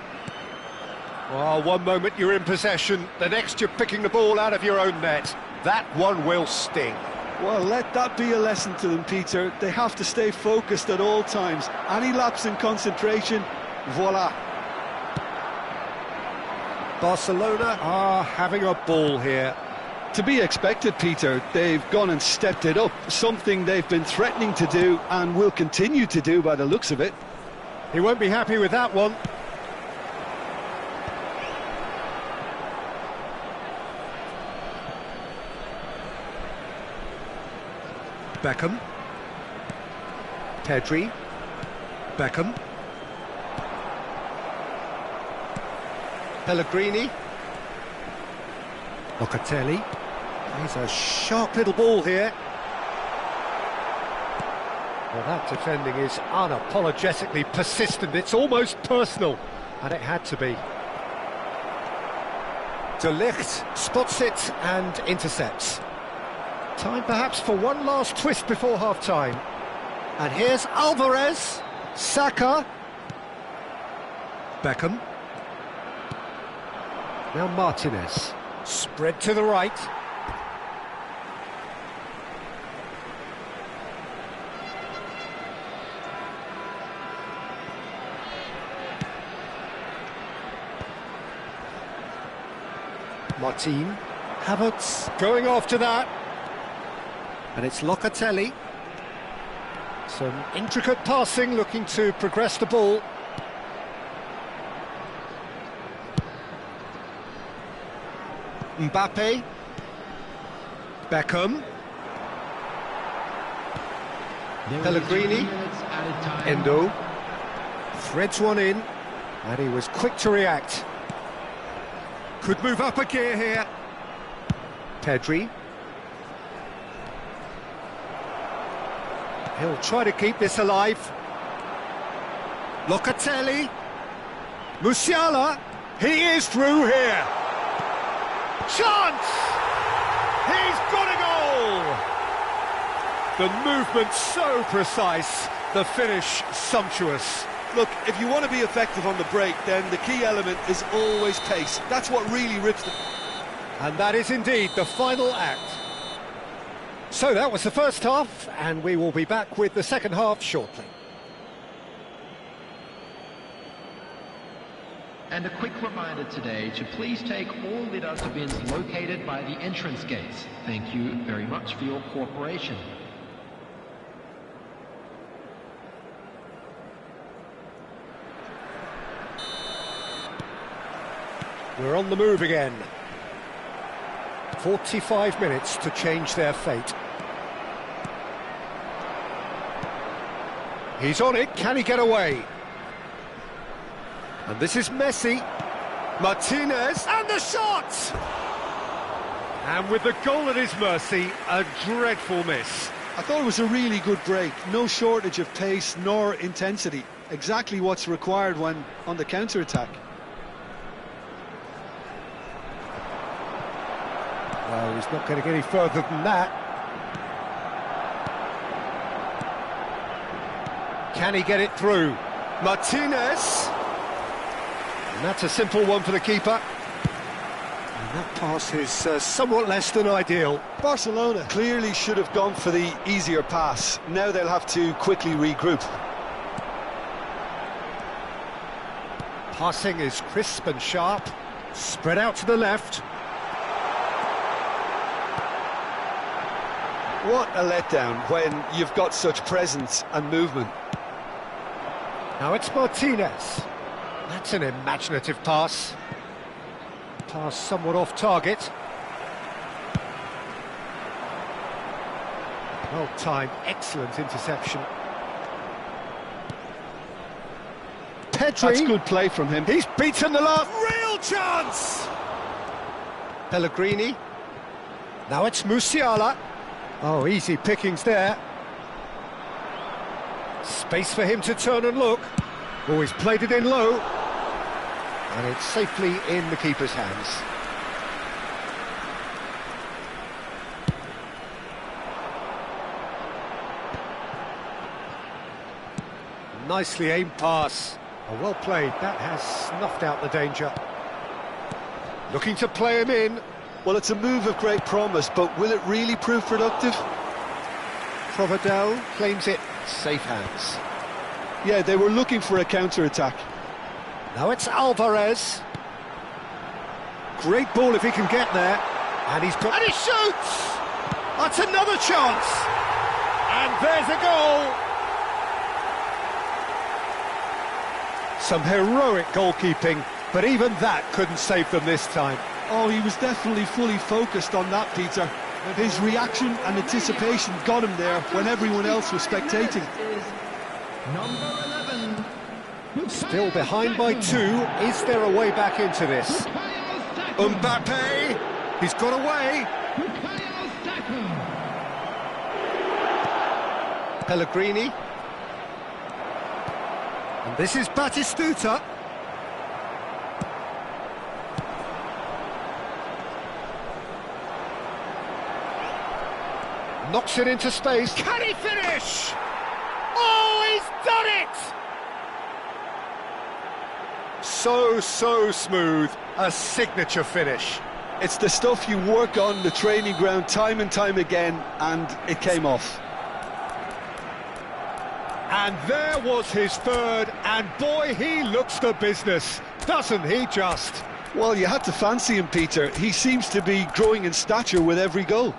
Well, one moment you're in possession, the next you're picking the ball out of your own net. That one will sting. Well, let that be a lesson to them, Peter. They have to stay focused at all times. Any lapse in concentration, voila. Barcelona are having a ball here. To be expected, Peter. They've gone and stepped it up, something they've been threatening to do and will continue to do by the looks of it. He won't be happy with that one. Beckham. Pedri. Beckham. Pellegrini. Locatelli. He's a sharp little ball here. Well, that defending is unapologetically persistent. It's almost personal, and it had to be. De Ligt spots it and intercepts. Time perhaps for one last twist before half-time. And here's Alvarez, Saka, Beckham. Now Martinez, spread to the right. Martin, Havertz going after that. And it's Locatelli. Some intricate passing, looking to progress the ball. Mbappe. Beckham. Pellegrini. Endo. Threads one in. And he was quick to react. Could move up a gear here. Pedri. He'll try to keep this alive. Locatelli. Musiala. He is through here. Chance! He's got a goal! The movement so precise, the finish sumptuous. Look, if you want to be effective on the break, then the key element is always pace. That's what really rips them. And that is indeed the final act. So that was the first half, and we will be back with the second half shortly. And a quick reminder today to please take all the dustbins located by the entrance gates. Thank you very much for your cooperation. We're on the move again. 45 minutes to change their fate. He's on it, can he get away? And this is Messi. Martinez, and the shot! And with the goal at his mercy, a dreadful miss. I thought it was a really good break. No shortage of pace nor intensity. Exactly what's required when on the counter-attack. Well, he's not going to get any further than that. Can he get it through? Martinez! And that's a simple one for the keeper. And that pass is somewhat less than ideal. Barcelona clearly should have gone for the easier pass. Now they'll have to quickly regroup. Passing is crisp and sharp. Spread out to the left. What a letdown when you've got such presence and movement. Now it's Martinez. That's an imaginative pass. Pass somewhat off target. Well timed, excellent interception. Pedri. That's good play from him. He's beaten the last. Real chance! Pellegrini. Now it's Musiala. Oh, easy pickings there. Space for him to turn and look. Oh, he's played it in low. And it's safely in the keeper's hands. Nicely aimed pass. Oh, well played. That has snuffed out the danger. Looking to play him in. Well, it's a move of great promise, but will it really prove productive? Provedel claims it. Safe hands. Yeah, they were looking for a counter-attack. Now it's Alvarez. Great ball if he can get there. And he's got... And he shoots! That's another chance! And there's a goal! Some heroic goalkeeping, but even that couldn't save them this time. Oh, he was definitely fully focused on that, Peter. His reaction and anticipation got him there when everyone else was spectating. Number 11. Still behind by 2. Is there a way back into this? Mbappe! He's got away! Pellegrini. And this is Batistuta. Knocks it into space. Can he finish? Oh, he's done it! So smooth. A signature finish. It's the stuff you work on the training ground time and time again, and it came off. And there was his third, and boy, he looks the business, doesn't he just? Well, you had to fancy him, Peter. He seems to be growing in stature with every goal.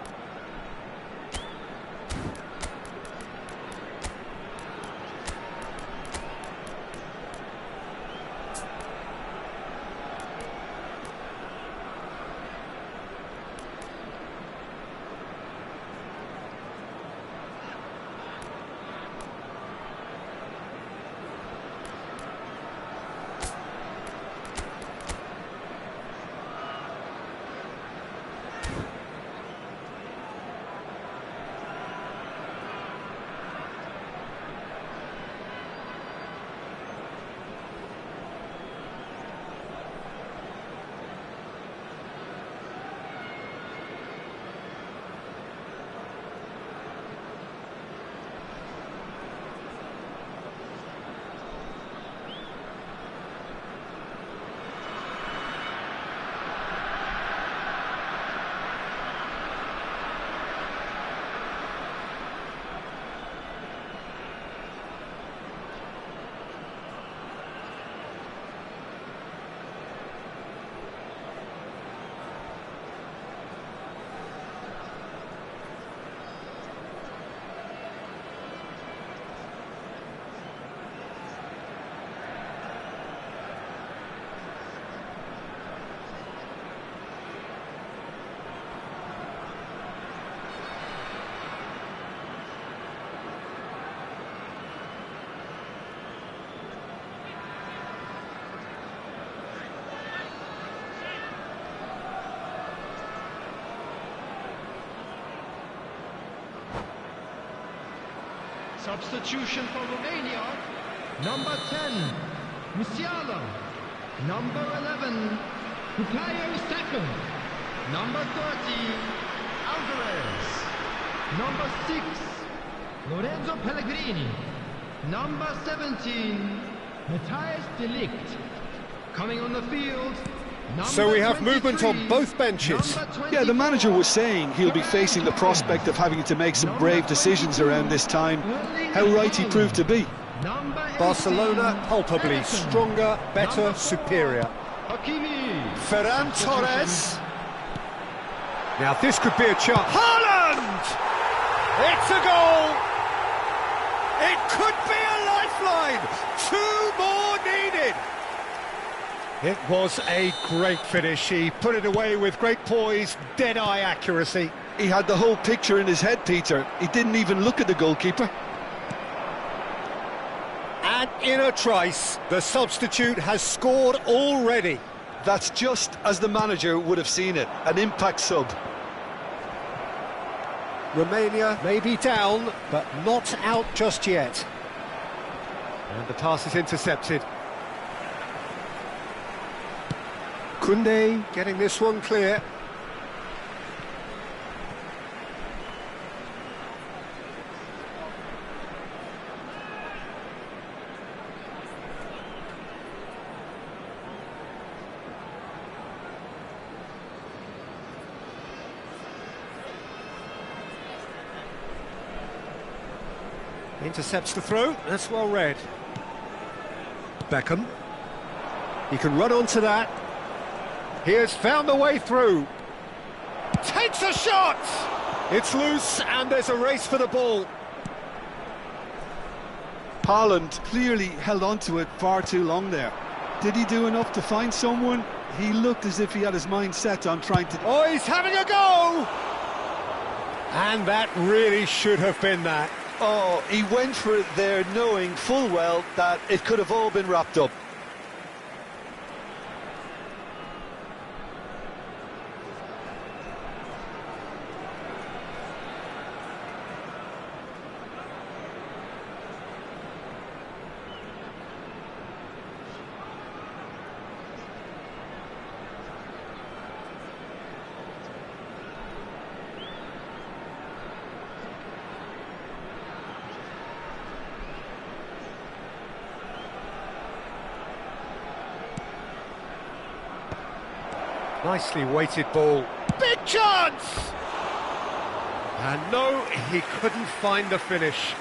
Substitution for Romania. Number 10, Musiala. Number 11, Bukayo Saka. Number 30, Alvarez. Number 6, Lorenzo Pellegrini. Number 17, Matthijs de Ligt. Coming on the field. So we have movement on both benches. Yeah, the manager was saying he'll be facing the prospect of having to make some brave decisions around this time. How right he proved to be. Barcelona palpably stronger, better, superior. Ferran Torres. Now this could be a chance. Haaland! It's a goal! It could be a lifeline! 2 more needed! It was a great finish. He put it away with great poise, dead-eye accuracy. He had the whole picture in his head, Peter. He didn't even look at the goalkeeper. And in a trice, the substitute has scored already. That's just as the manager would have seen it, an impact sub. Romania may be down, but not out just yet. And the pass is intercepted. Koundé getting this one clear. Intercepts the throw, that's well read. Beckham. He can run onto that. He has found the way through. Takes a shot! It's loose and there's a race for the ball. Haaland clearly held on to it far too long there. Did he do enough to find someone? He looked as if he had his mind set on trying to... Oh, he's having a go! And that really should have been that. Oh, he went for it there knowing full well that it could have all been wrapped up. Nicely weighted ball. Big chance! And no, he couldn't find the finish.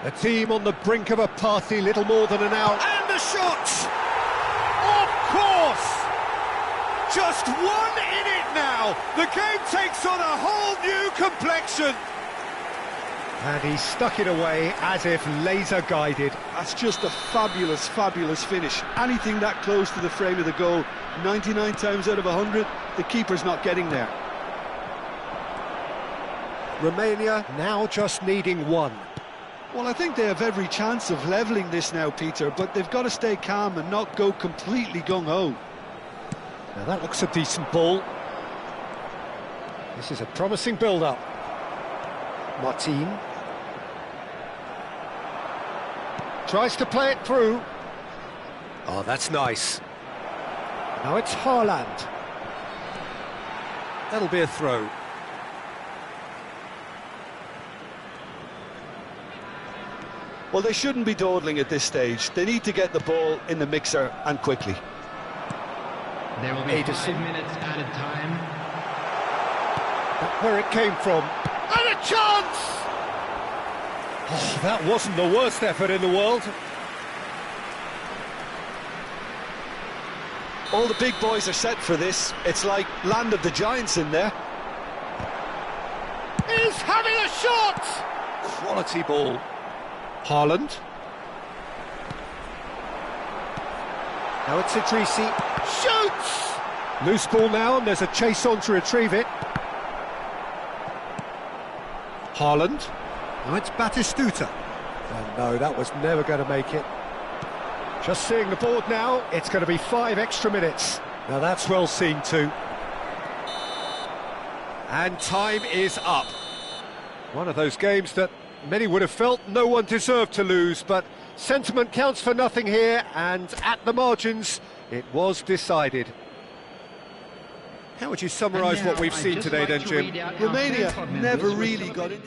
A team on the brink of a party, little more than an hour. And the shot! Of course! Just one in it now. The game takes on a whole new complexion. And he stuck it away as if laser guided. That's just a fabulous, fabulous finish. Anything that close to the frame of the goal, 99 times out of 100, the keeper's not getting there. Romania now just needing one. Well, I think they have every chance of levelling this now, Peter, but they've got to stay calm and not go completely gung-ho. Now that looks a decent ball. This is a promising build-up. Martin. Tries to play it through. Oh, that's nice. Now it's Haaland. That'll be a throw. Well, they shouldn't be dawdling at this stage. They need to get the ball in the mixer and quickly. There will be 5 minutes added time. Where it came from. And a chance! Oh, that wasn't the worst effort in the world. All the big boys are set for this. It's like Land of the Giants in there. He's having a shot! Quality ball. Haaland. Now it's Idrissi. Shoots! Loose ball now, and there's a chase on to retrieve it. Haaland. Now it's Batistuta. Oh no, that was never going to make it. Just seeing the board now, it's going to be 5 extra minutes. Now that's well seen too. And time is up. One of those games that many would have felt no one deserved to lose, but sentiment counts for nothing here, and at the margins, it was decided. How would you summarise what we've seen today then, Jim? Romania never really got it.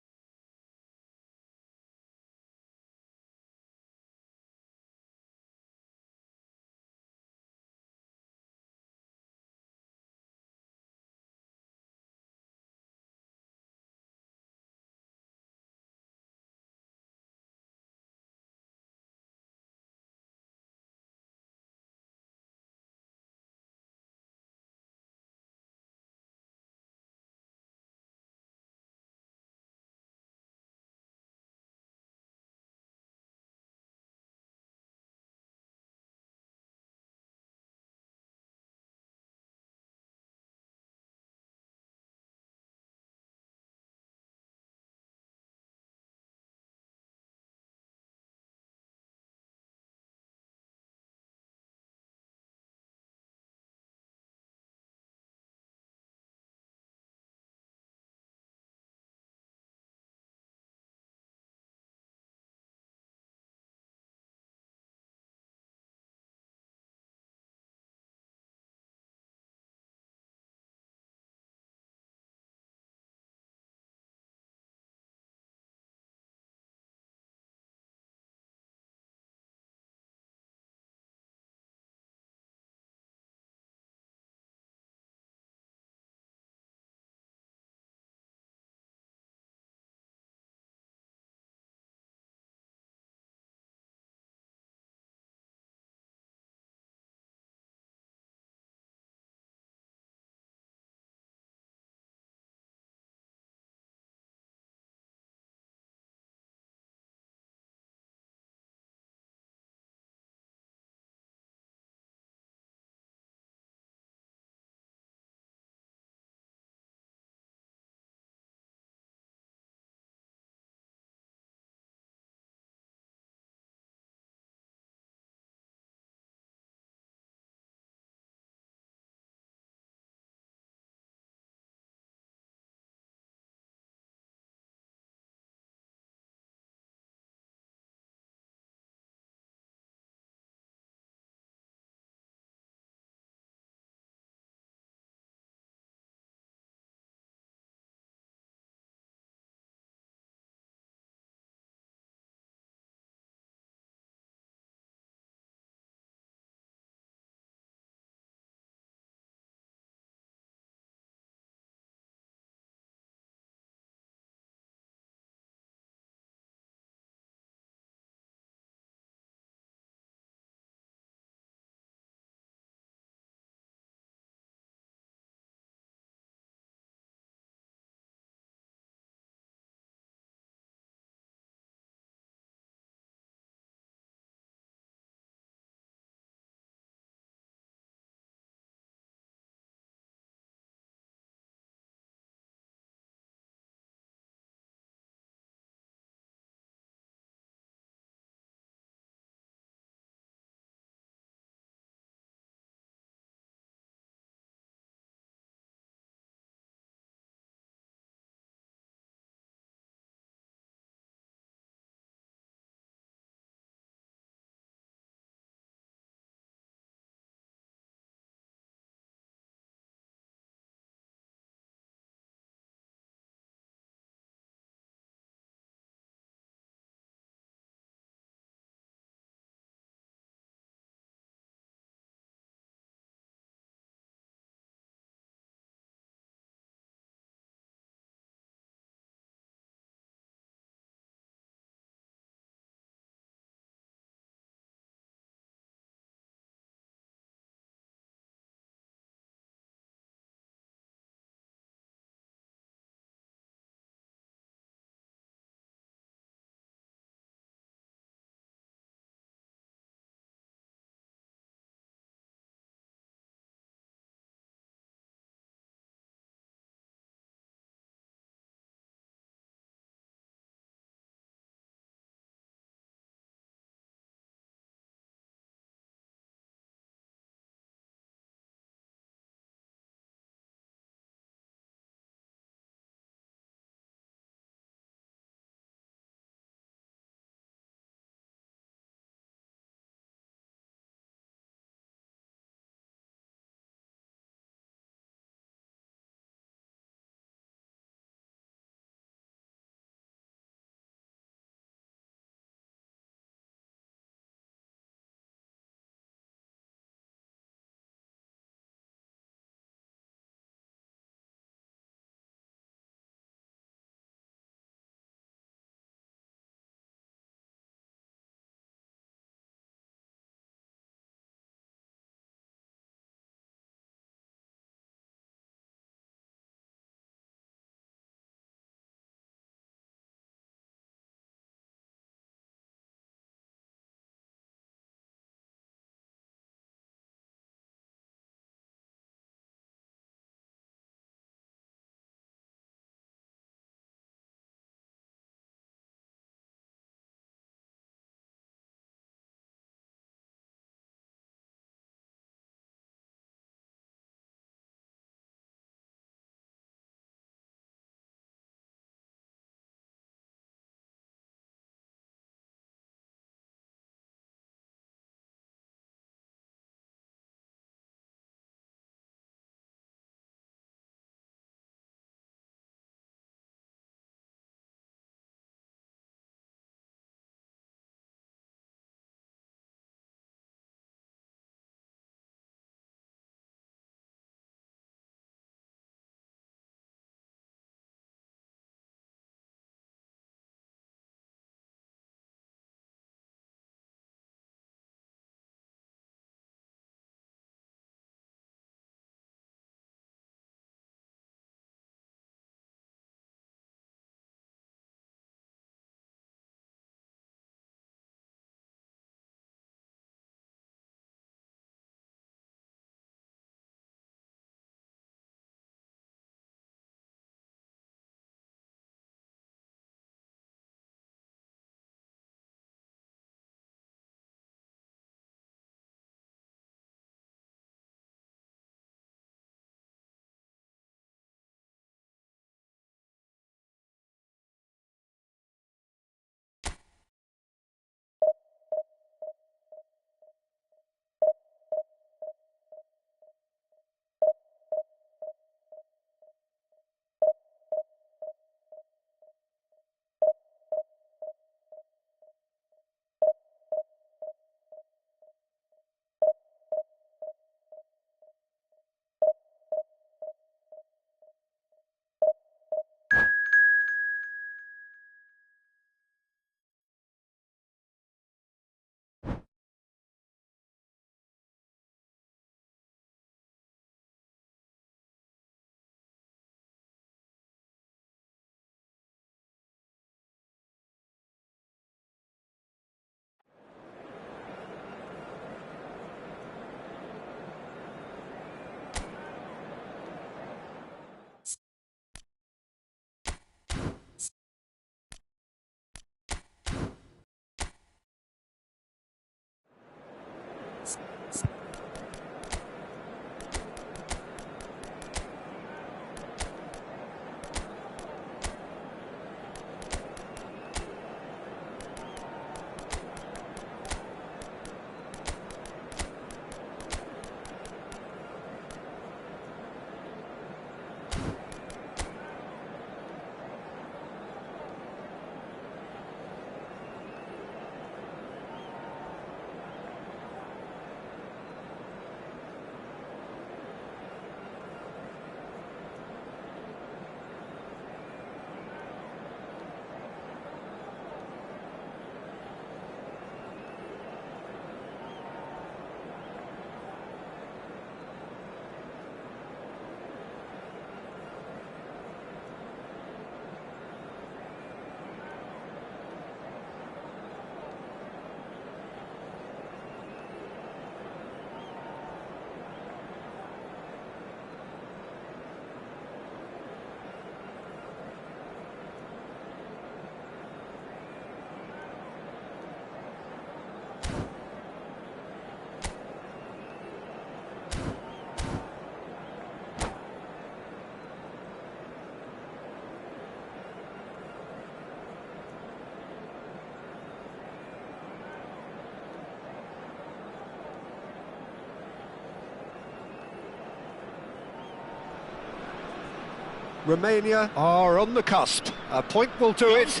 Romania are on the cusp. A point will do it,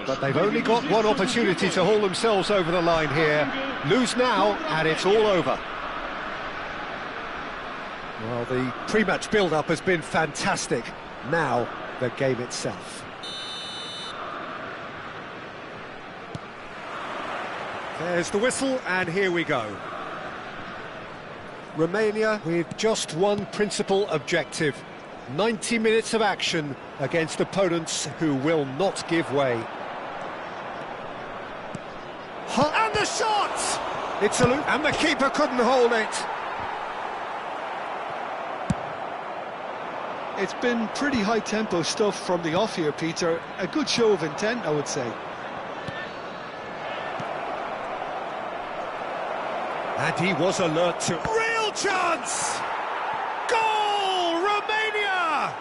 but they've only got one opportunity to haul themselves over the line here. Lose now, and it's all over. Well, the pre-match build-up has been fantastic. Now, the game itself. There's the whistle, and here we go. Romania with just one principal objective. 90 minutes of action against opponents who will not give way. And the shot! It's a loop, and the keeper couldn't hold it. It's been pretty high-tempo stuff from the off here, Peter. A good show of intent, I would say. And he was alert to... Real chance! Goal, Romania!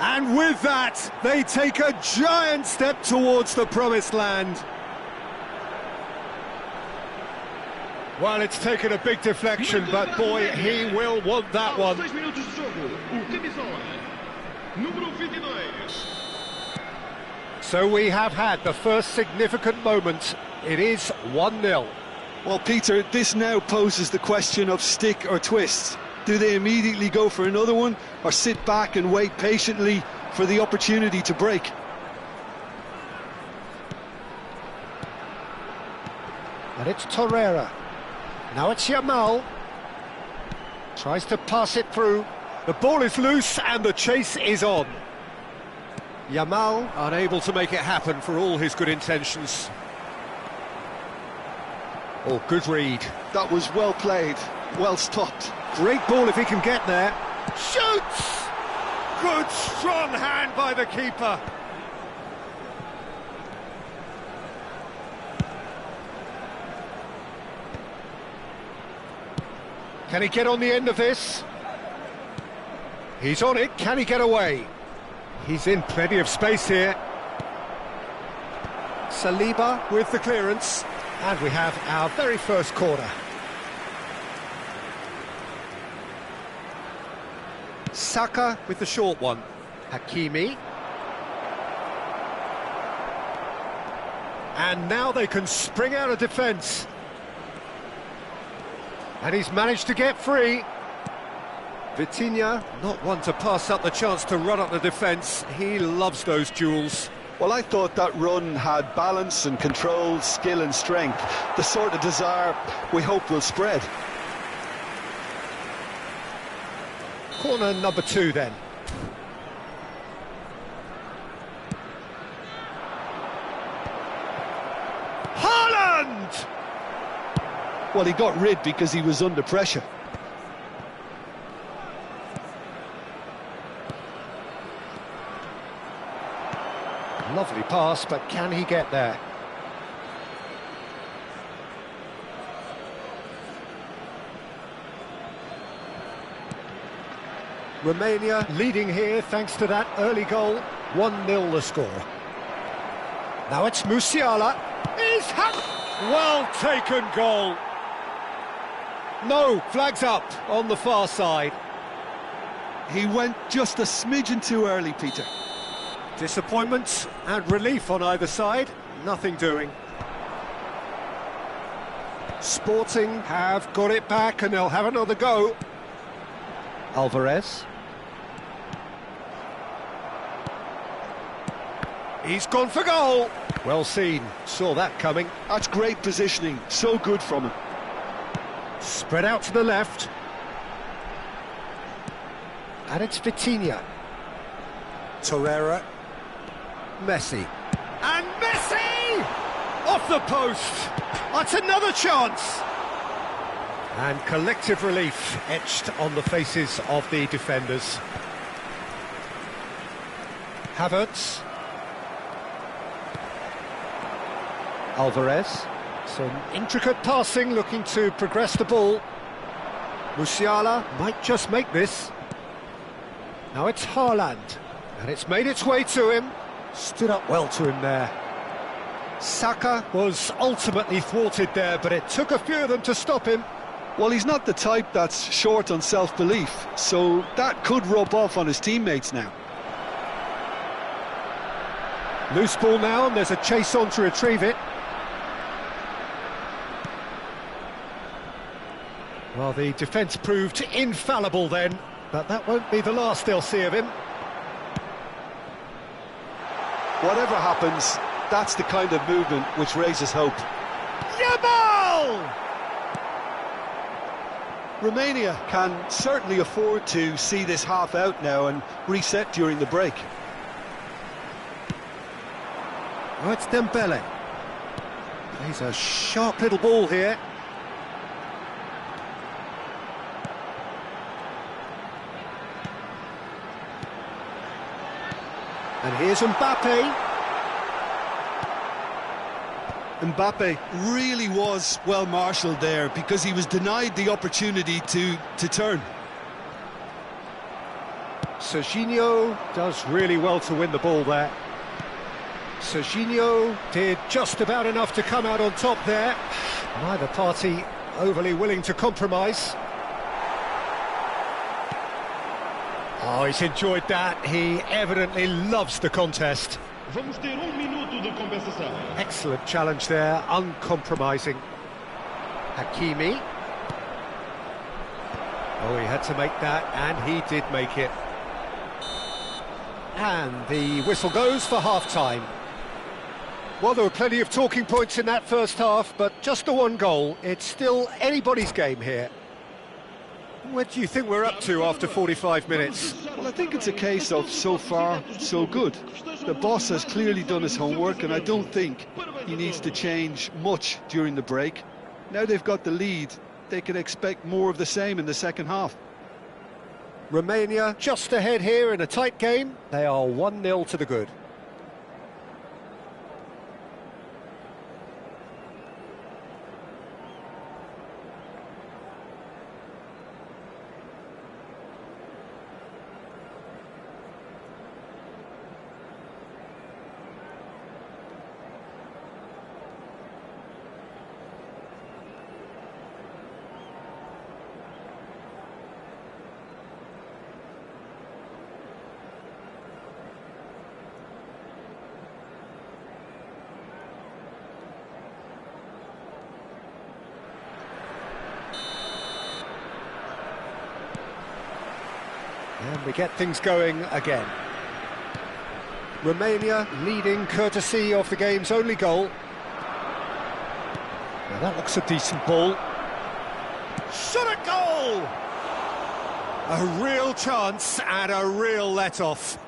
And with that, they take a giant step towards the promised land. Well, it's taken a big deflection, but boy, he will want that one. So we have had the first significant moment. It is 1-0. Well, Peter, this now poses the question of stick or twist. Do they immediately go for another one, or sit back and wait patiently for the opportunity to break? And it's Torreira. Now it's Yamal. Tries to pass it through. The ball is loose and the chase is on. Yamal unable to make it happen for all his good intentions. Oh, good read. That was well played, well stopped. Great ball if he can get there. Shoots! Good strong hand by the keeper. Can he get on the end of this? He's on it, can he get away? He's in plenty of space here. Saliba with the clearance. And we have our very first corner. Saka with the short one. Hakimi. And now they can spring out of defence. And he's managed to get free. Vitinha, not one to pass up the chance to run up the defence. He loves those duels. Well, I thought that run had balance and control, skill and strength. The sort of desire we hope will spread. Corner number 2 then. Haaland! Well, he got rid because he was under pressure. Lovely pass, but can he get there? Romania leading here thanks to that early goal. 1-0 the score. Now it's Musiala. Well taken goal. No, flags up on the far side. He went just a smidgen too early, Peter. Disappointment and relief on either side, nothing doing. Sporting have got it back and they'll have another go. Alvarez. He's gone for goal. Well seen, saw that coming. That's great positioning, so good from him. Spread out to the left. And it's Vitinha. Torreira. Messi. And Messi! Off the post! That's another chance! And collective relief etched on the faces of the defenders. Havertz. Alvarez. Some intricate passing, looking to progress the ball. Musiala might just make this. Now it's Haaland. And it's made its way to him. Stood up well to him there. Saka was ultimately thwarted there, but it took a few of them to stop him. Well, he's not the type that's short on self-belief, so that could rub off on his teammates now. Loose ball now, and there's a chase on to retrieve it. Well, the defence proved infallible then, but that won't be the last they'll see of him. Whatever happens, that's the kind of movement which raises hope. Yamal! Romania can certainly afford to see this half out now and reset during the break. Oh, it's Dembele. Plays a sharp little ball here. And here's Mbappe. Mbappe really was well marshalled there because he was denied the opportunity to turn. Serginho does really well to win the ball there. Serginho did just about enough to come out on top there. Neither party overly willing to compromise. Oh, he's enjoyed that. He evidently loves the contest. Vamos ter minuto de compensação. Excellent challenge there, uncompromising. Hakimi. Oh, he had to make that, and he did make it. And the whistle goes for half-time. Well, there were plenty of talking points in that first half, but just the one goal. It's still anybody's game here. What do you think we're up to after 45 minutes? Well, I think it's a case of so far, so good. The boss has clearly done his homework, and I don't think he needs to change much during the break. Now they've got the lead, they can expect more of the same in the second half. Romania just ahead here in a tight game. They are 1-0 to the good. And we get things going again. Romania leading courtesy of the game's only goal. Now that looks a decent ball. Shot at goal! A real chance and a real let-off.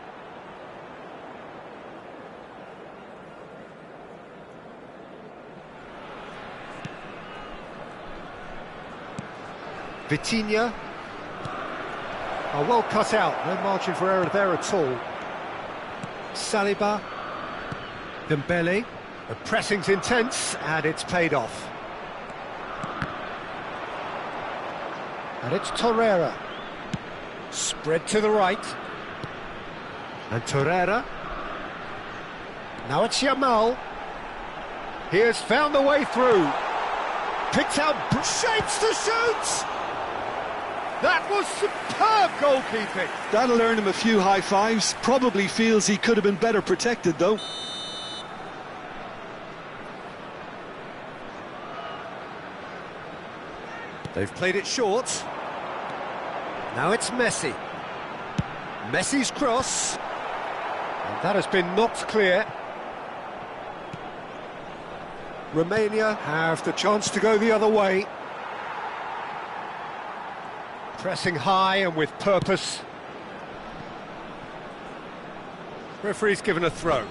Vitinha. Oh, well cut out, no margin for error there at all. Saliba, Dembele, the pressing's intense and it's paid off. And it's Torreira, spread to the right. And Torreira, now it's Yamal. He has found the way through. Picked out, shapes to shoot! That was superb goalkeeping. That'll earn him a few high fives. Probably feels he could have been better protected, though. They've played it short. Now it's Messi. Messi's cross. And that has been knocked clear. Romania have the chance to go the other way. Pressing high and with purpose. Referee's given a throw.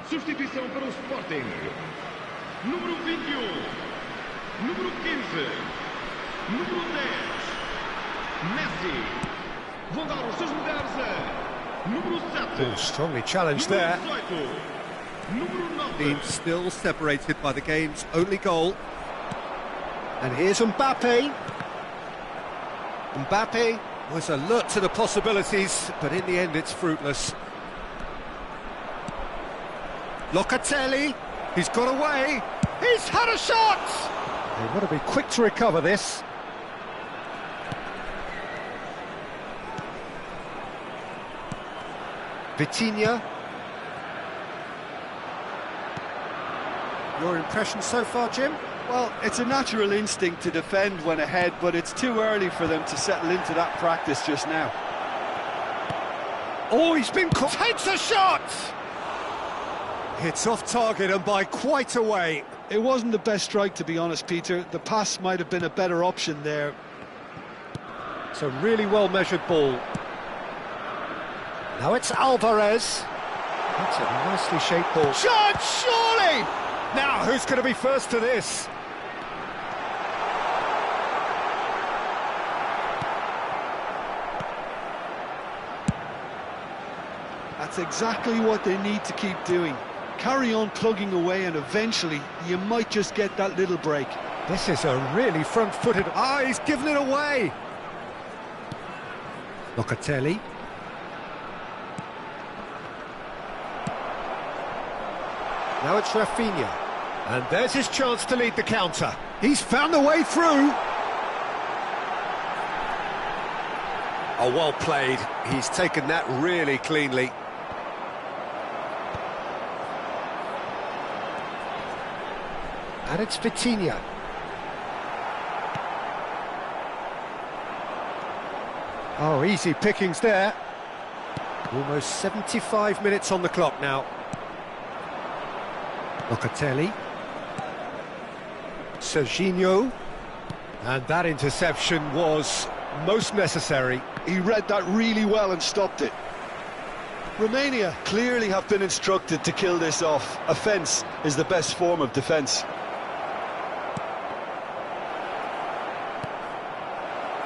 Substituição para o Sporting. Número 21. Número 15. Número 10. Messi. Vão dar os seus lugares a número 7. Oh, strongly challenged there. Número 18. Número 9. Being still separated by the game's only goal. And here's Mbappe. Mbappe was alert to the possibilities, but in the end it's fruitless. Locatelli, he's got away. He's had a shot! They've got to be quick to recover this. Vitinha. Your impression so far, Jim? Well, it's a natural instinct to defend when ahead, but it's too early for them to settle into that practice just now. Oh, he's been caught. Takes a shot! It's off target and by quite a way. It wasn't the best strike, to be honest, Peter. The pass might have been a better option there. It's a really well-measured ball. Now it's Alvarez. That's a nicely shaped ball. Shot, surely! Now, who's going to be first to this? That's exactly what they need to keep doing. Carry on plugging away and eventually you might just get that little break. This is a really front-footed... Ah, he's given it away! Locatelli. Now it's Rafinha. And there's his chance to lead the counter. He's found the way through. Oh, well played. He's taken that really cleanly. And it's Vitinha. Oh, easy pickings there. Almost 75 minutes on the clock now. Locatelli. Serginho. And that interception was most necessary. He read that really well and stopped it. Romania clearly have been instructed to kill this off. Offence is the best form of defence.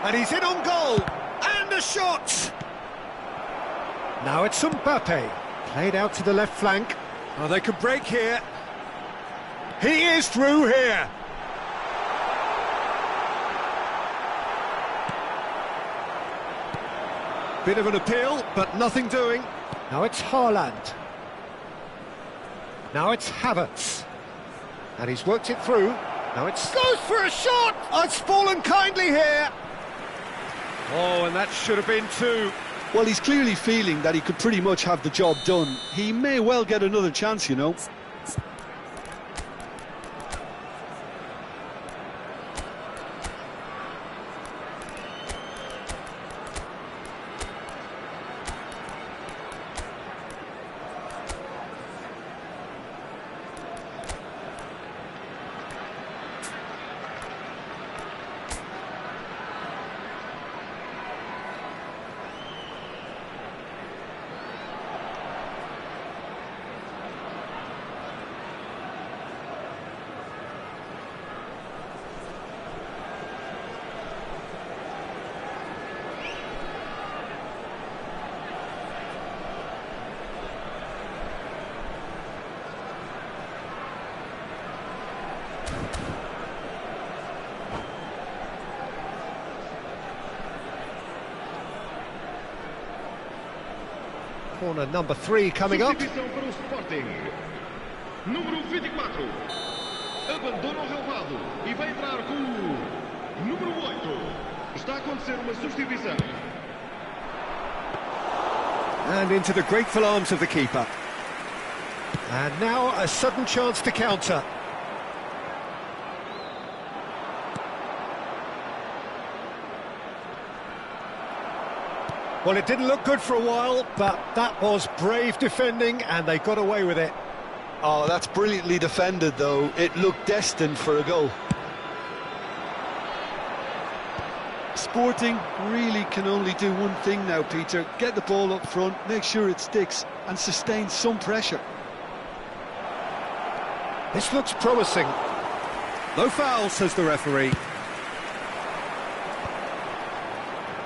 And he's in on goal. And a shot! Now it's Mbappe. Played out to the left flank. Oh, they could break here. He is through here. Bit of an appeal, but nothing doing. Now it's Haaland. Now it's Havertz. And he's worked it through. Now it's... Goes for a shot! Oh, it's fallen kindly here. Oh, and that should have been two. Well, he's clearly feeling that he could pretty much have the job done. He may well get another chance, you know. Corner number 3 coming up. Substituição para o Sporting. Número 24. Abandona o relvado e vai entrar com o número 8. Está a acontecer uma substituição. And into the grateful arms of the keeper. And now a sudden chance to counter. Well, it didn't look good for a while, but that was brave defending, and they got away with it. Oh, that's brilliantly defended, though. It looked destined for a goal. Sporting really can only do one thing now, Peter. Get the ball up front, make sure it sticks, and sustain some pressure. This looks promising. No foul, says the referee.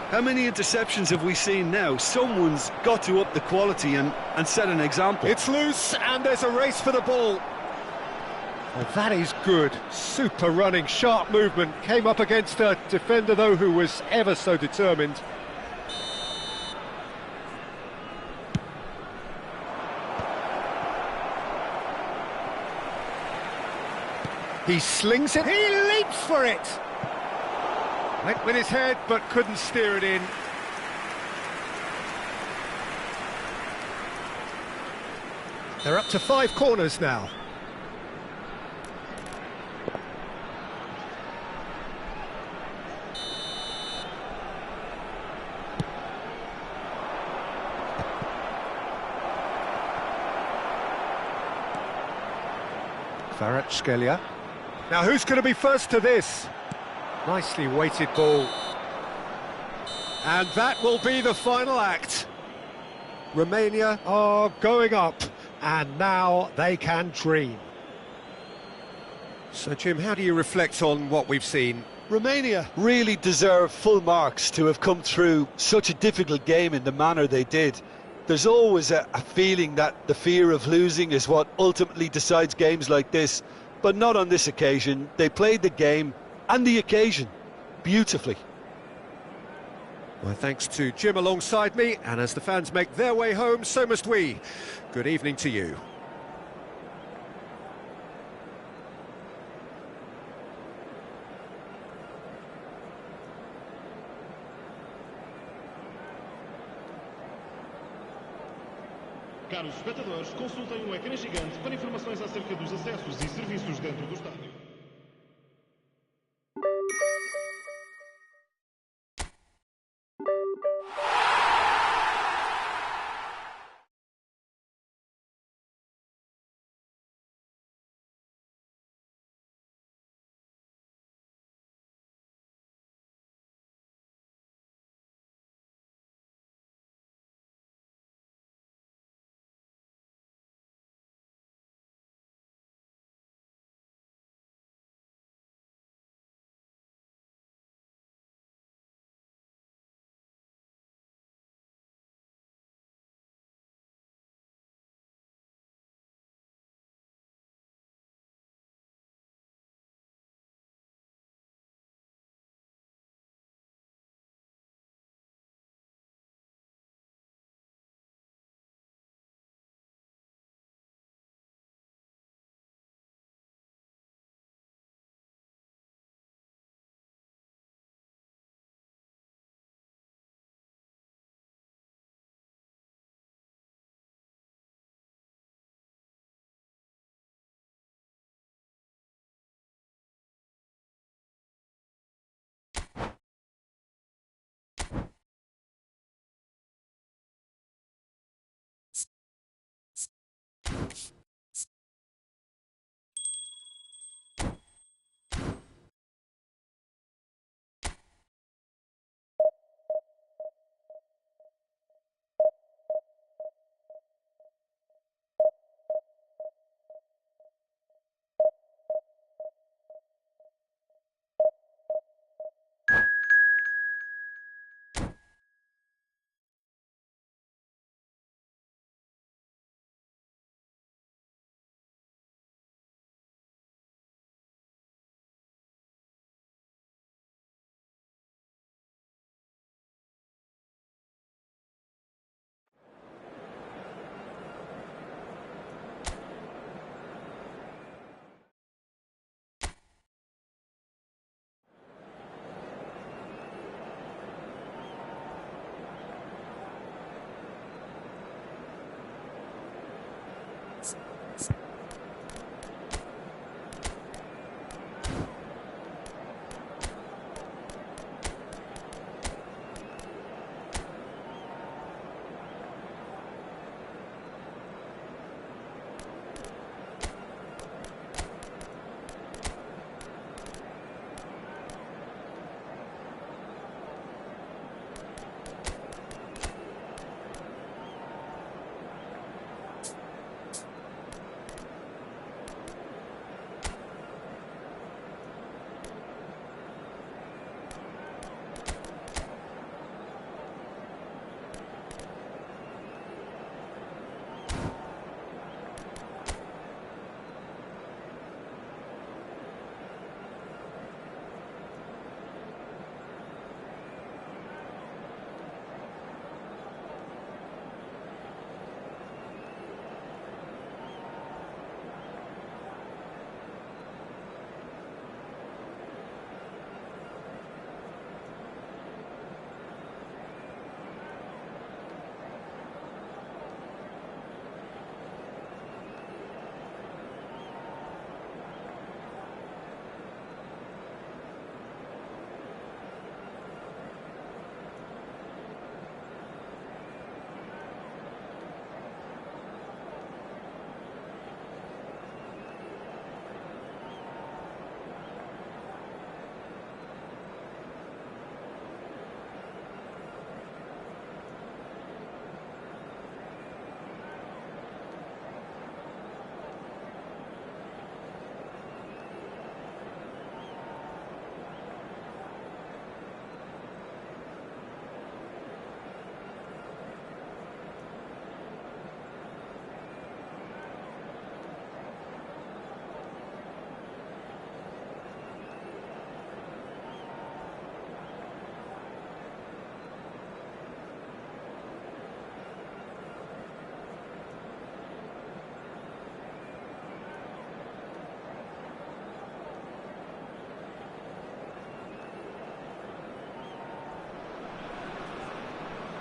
How many interceptions have we seen now? Someone's got to up the quality and set an example. It's loose, and there's a race for the ball. Well, that is good. Super running, sharp movement. Came up against a defender, though, who was ever so determined. He slings it. He leaps for it. Went with his head, but couldn't steer it in. They're up to 5 corners now. Kvaratskhelia. Now who's going to be first to this? Nicely weighted ball. And that will be the final act. Romania are going up, and now they can dream. So, Jim, how do you reflect on what we've seen? Romania really deserve full marks to have come through such a difficult game in the manner they did. There's always a feeling that the fear of losing is what ultimately decides games like this, but not on this occasion. They played the game and the occasion beautifully. Well, thanks to Jim alongside me, and as the fans make their way home, so must we. Good evening to you. Caros espectadores, consultem o ecrã gigante para informações acerca dos acessos e serviços dentro do estádio.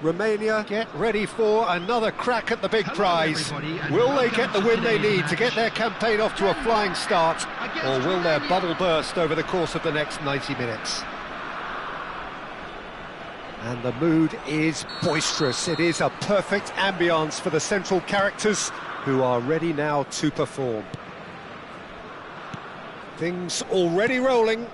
Romania get ready for another crack at the big prize. everybody, and Will they welcome get the to win they today's need to get match. their campaign off to a flying start, Against or will their Romania. bubble burst over the course of the next 90 minutes? And the mood is boisterous. It is a perfect ambience for the central characters who are ready now to perform. Things already rolling.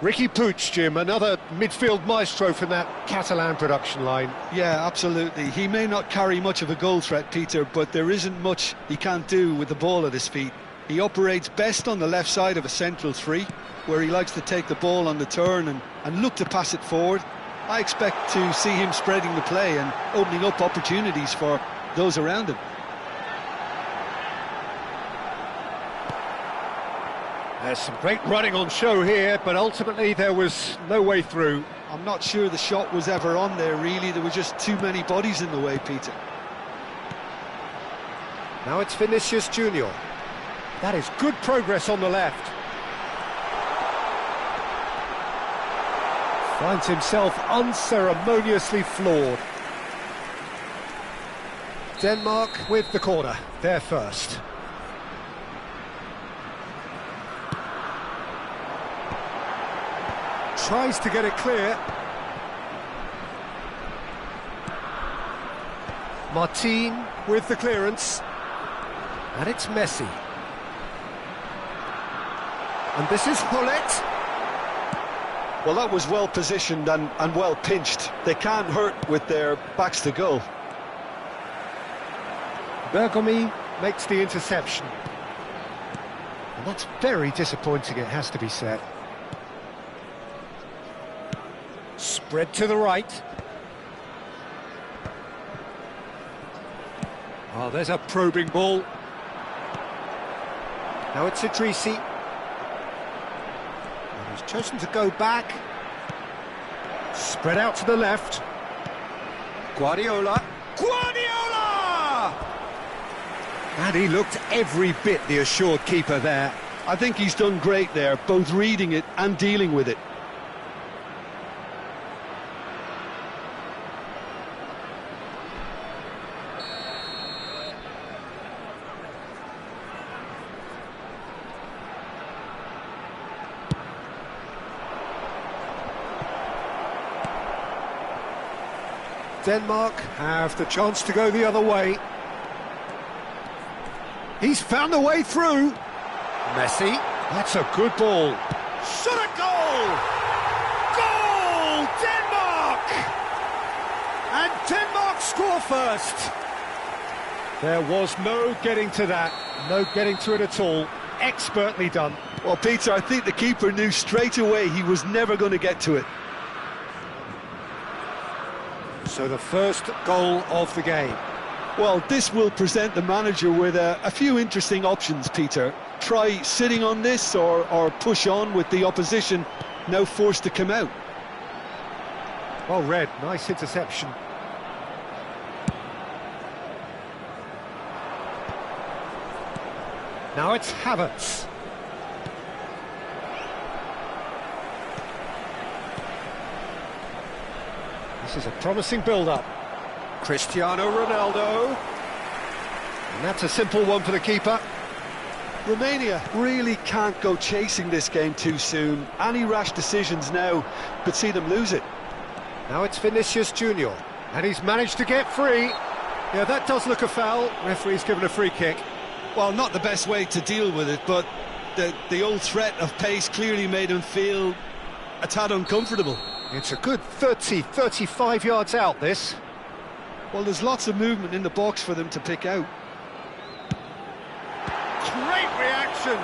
Ricky Puig, Jim, another midfield maestro from that Catalan production line. Yeah, absolutely. He may not carry much of a goal threat, Peter, but there isn't much he can't do with the ball at his feet. He operates best on the left side of a central three, where he likes to take the ball on the turn and look to pass it forward. I expect to see him spreading the play and opening up opportunities for those around him. There's some great running on show here, but ultimately there was no way through. I'm not sure the shot was ever on there, really. There were just too many bodies in the way, Peter. Now it's Vinicius Junior. That is good progress on the left. Finds himself unceremoniously floored. Denmark with the corner, they're first. Tries to get it clear. Martin with the clearance. And it's Messi. And this is Hullet. Well, that was well positioned and well pinched. They can't hurt with their backs to goal. Bergomi makes the interception. And that's very disappointing, it has to be said. Spread to the right. Oh, there's a probing ball. Now it's Idrissi. And he's chosen to go back. Spread out to the left. Guardiola. Guardiola! And he looked every bit the assured keeper there. I think he's done great there, both reading it and dealing with it. Denmark have the chance to go the other way. He's found a way through. Messi, that's a good ball. Shot a goal! Goal! Denmark! And Denmark score first. There was no getting to that, no getting to it at all. Expertly done. Well, Peter, I think the keeper knew straight away he was never going to get to it. So the first goal of the game. Well, this will present the manager with a few interesting options, Peter. Try sitting on this or push on with the opposition now forced to come out. Well read, nice interception. Now it's Havertz. This is a promising build-up. Cristiano Ronaldo. And that's a simple one for the keeper. Romania really can't go chasing this game too soon. Any rash decisions now could see them lose it. Now it's Vinicius Junior. And he's managed to get free. Yeah, that does look a foul. Referee's given a free kick. Well, not the best way to deal with it, but the old threat of pace clearly made him feel a tad uncomfortable. It's a good 30, 35 yards out, this. Well, there's lots of movement in the box for them to pick out. Great reaction.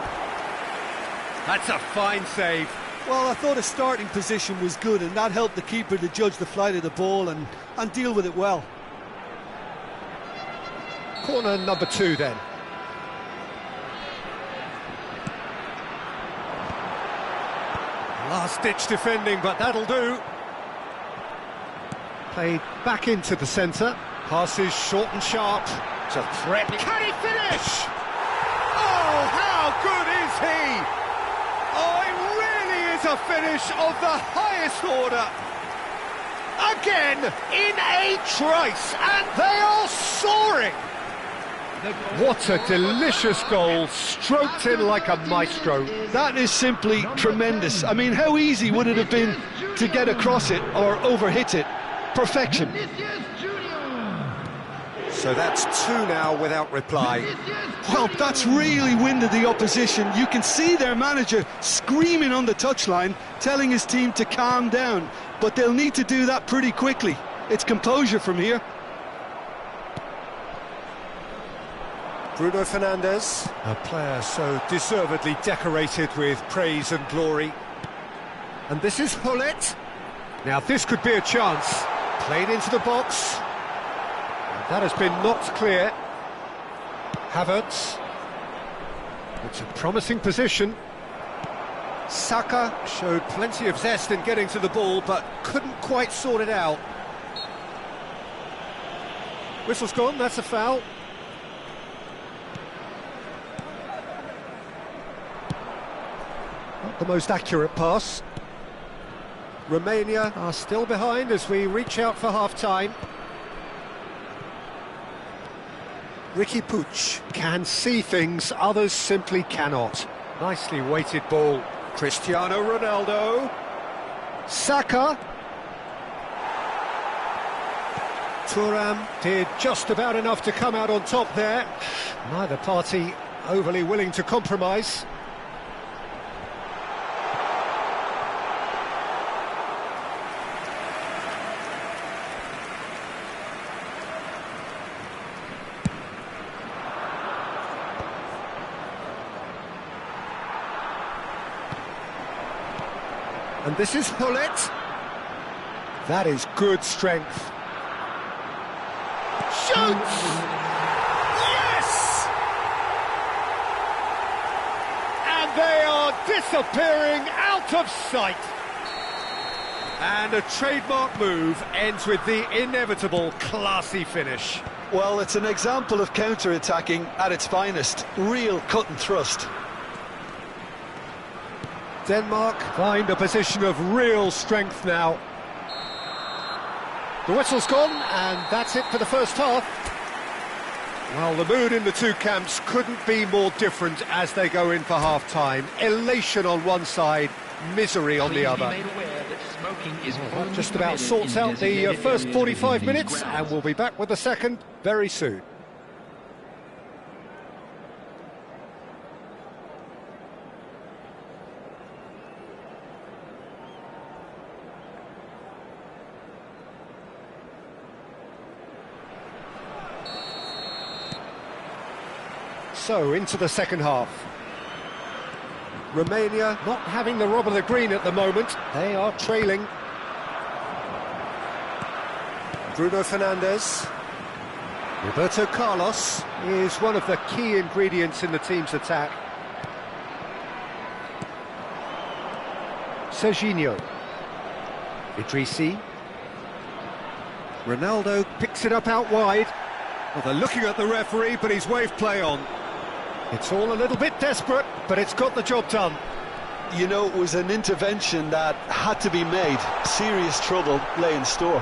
That's a fine save. Well, I thought his starting position was good, and that helped the keeper to judge the flight of the ball and deal with it well. Corner number 2 then. Last-ditch defending, but that'll do. Played back into the centre. Passes short and sharp. It's a threat. Can he finish? Oh, how good is he? Oh, it really is a finish of the highest order. again in a trice, and they are soaring. What a delicious goal, stroked in like a maestro. That is simply tremendous. I mean, how easy would it have been to get across it or overhit it? Perfection. So that's 2 now without reply. Well, that's really winded the opposition. You can see their manager screaming on the touchline, telling his team to calm down. But they'll need to do that pretty quickly. It's composure from here. Bruno Fernandes, a player so deservedly decorated with praise and glory. And this is Hullet. Now this could be a chance. Played into the box. And that has been knocked clear. Havertz. It's a promising position. Saka showed plenty of zest in getting to the ball, but couldn't quite sort it out. Whistle's gone, that's a foul. Not the most accurate pass. Romania are still behind as we reach out for half-time. Ricky Puig can see things others simply cannot. Nicely weighted ball. Cristiano Ronaldo. Saka. Thuram did just about enough to come out on top there. Neither party overly willing to compromise. And this is Hullet. That is good strength. Shoots! Yes! And they are disappearing out of sight. And a trademark move ends with the inevitable classy finish. Well, it's an example of counter-attacking at its finest. Real cut and thrust. Denmark find a position of real strength now. The whistle's gone, and that's it for the first half. Well, the mood in the two camps couldn't be more different as they go in for half-time. Elation on one side, misery on the other. That just about sorts out the first 45 minutes, and we'll be back with the second very soon. So, into the second half. Romania not having the rub of the green at the moment. They are trailing. Bruno Fernandes. Roberto Carlos is one of the key ingredients in the team's attack. Serginho. Idrissi. Ronaldo picks it up out wide. Well, they're looking at the referee, but he's waved play on. It's all a little bit desperate, but it's got the job done. You know, it was an intervention that had to be made. Serious trouble lay in store.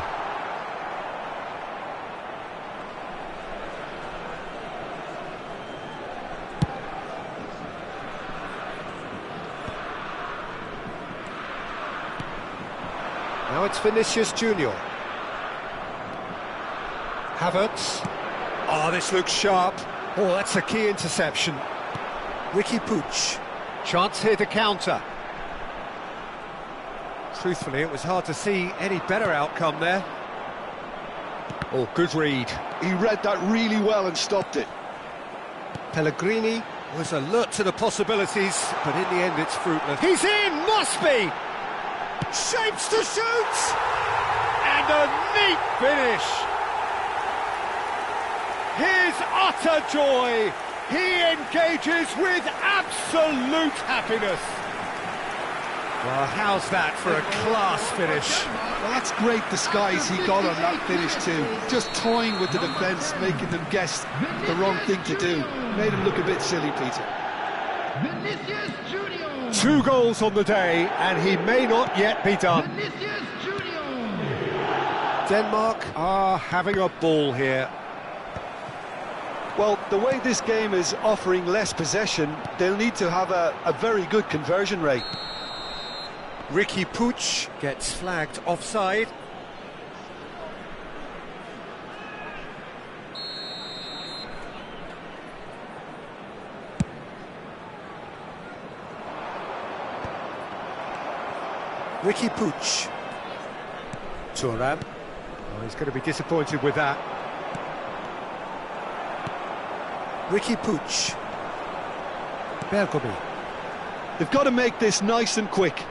Now it's Vinicius Junior. Havertz. Oh, this looks sharp. Oh, that's a key interception. Ricky Puig. Chance here to counter. Truthfully, it was hard to see any better outcome there. Oh, good read. He read that really well and stopped it. Pellegrini was alert to the possibilities, but in the end it's fruitless. He's in! Must be! Shapes to shoot! And a neat finish! His utter joy! He engages with absolute happiness! Well, how's that for a class finish? Well, that's great disguise he got on that finish too. Just toying with the defence, making them guess the wrong thing to do. Made him look a bit silly, Peter. 2 goals on the day, and he may not yet be done. Denmark are having a ball here. Well, the way this game is offering less possession, they'll need to have a very good conversion rate. Ricky Puig gets flagged offside. Ricky Puig. Thuram. Oh, he's going to be disappointed with that. Ricky Puig. Bergomi. They've got to make this nice and quick.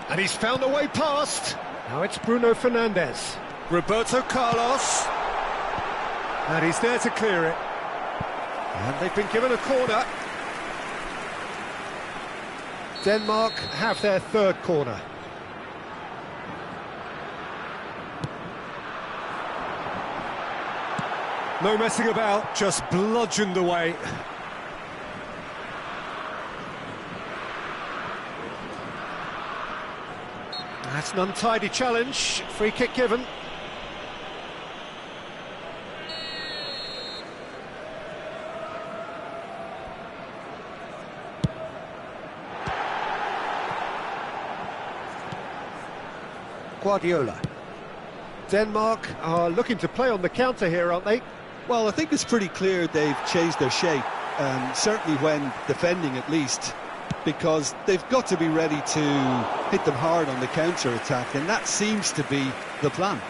And he's found a way past. Now it's Bruno Fernandes. Roberto Carlos. And he's there to clear it. And they've been given a corner. Denmark have their third corner. No messing about, just bludgeoned away. That's an untidy challenge. Free kick given. Guardiola. Denmark are looking to play on the counter here, aren't they? Well, I think it's pretty clear they've changed their shape, certainly when defending at least, because they've got to be ready to hit them hard on the counter-attack, and that seems to be the plan.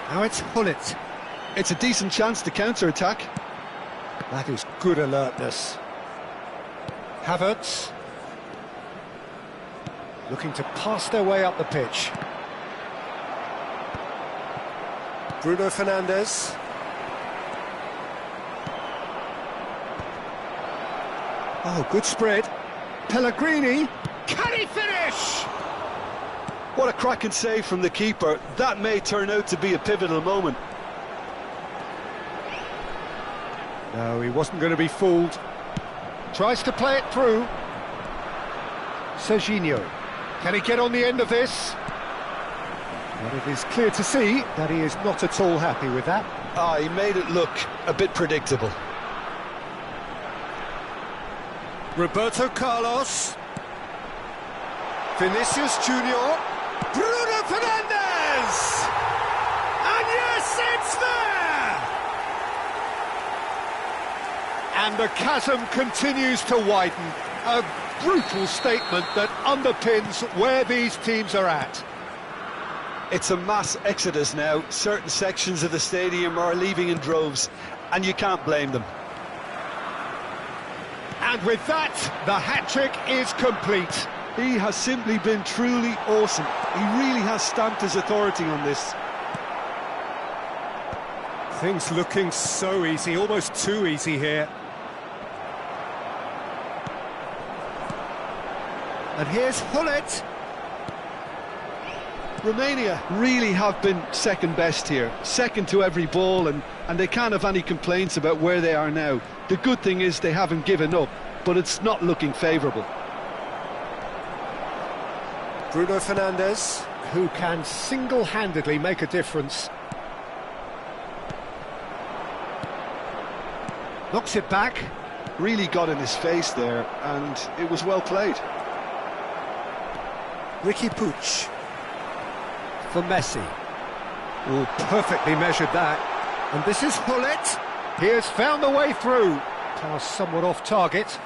Now it's Hullet. It's a decent chance to counter-attack. That is good alertness. Havertz. Looking to pass their way up the pitch. Bruno Fernandes. Oh, good spread. Pellegrini. Can he finish? What a cracking save from the keeper. That may turn out to be a pivotal moment. No, he wasn't going to be fooled. Tries to play it through. Serginho. Can he get on the end of this? But it is clear to see that he is not at all happy with that. He made it look a bit predictable. Roberto Carlos. Vinicius Junior. Bruno Fernandes! And yes, it's there! And the chasm continues to widen. A brutal statement that underpins where these teams are at. It's a mass exodus now. Certain sections of the stadium are leaving in droves, and you can't blame them. And with that, the hat-trick is complete. He has simply been truly awesome. He really has stamped his authority on this. Things looking so easy, almost too easy here. And here's Hullet. Romania really have been second best here, second to every ball, and they can't have any complaints about where they are now. The good thing is they haven't given up, but it's not looking favourable. Bruno Fernandes, who can single-handedly make a difference. Knocks it back. Really got in his face there, and it was well played. Ricky Puig. For Messi. Oh, perfectly measured that. And this is Hullet. He has found the way through. Pass somewhat off target.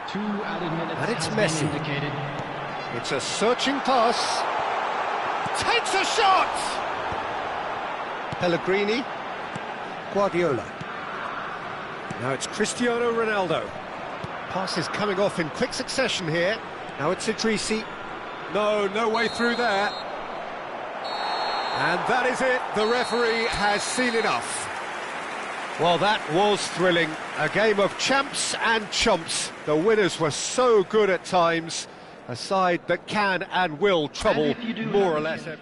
Two added minutes And it's has Messi. been indicated. It's a searching pass. Takes a shot! Pellegrini. Guardiola. Now it's Cristiano Ronaldo. Pass is coming off in quick succession here. Now it's Idrissi. No way through there. And that is it. The referee has seen enough. Well, that was thrilling. A game of champs and chumps. The winners were so good at times. A side that can and will trouble more or less every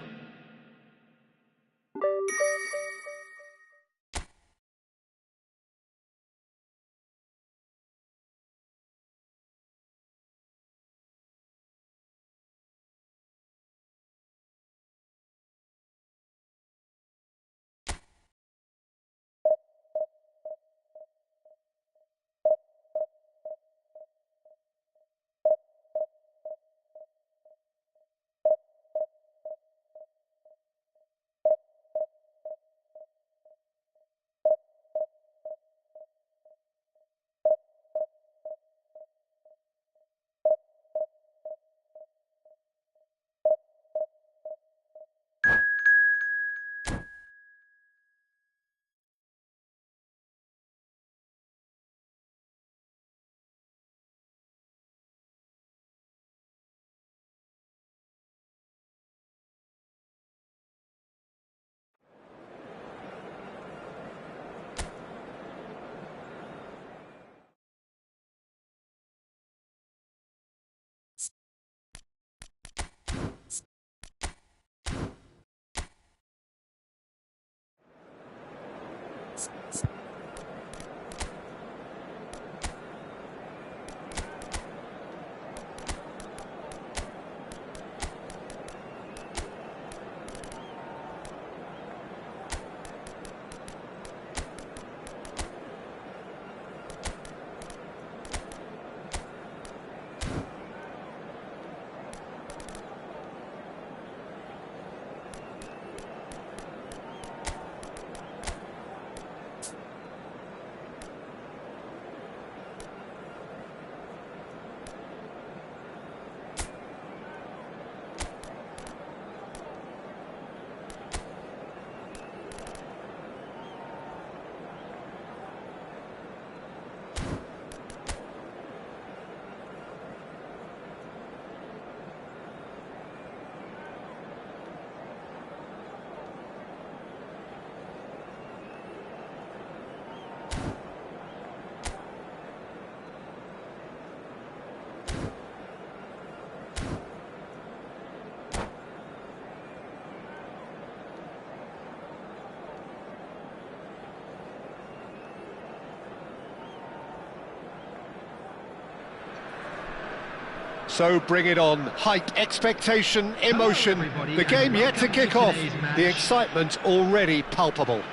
So bring it on. Hype, expectation, emotion. everybody, The game and yet to welcome kick to off. today's match. The excitement already palpable.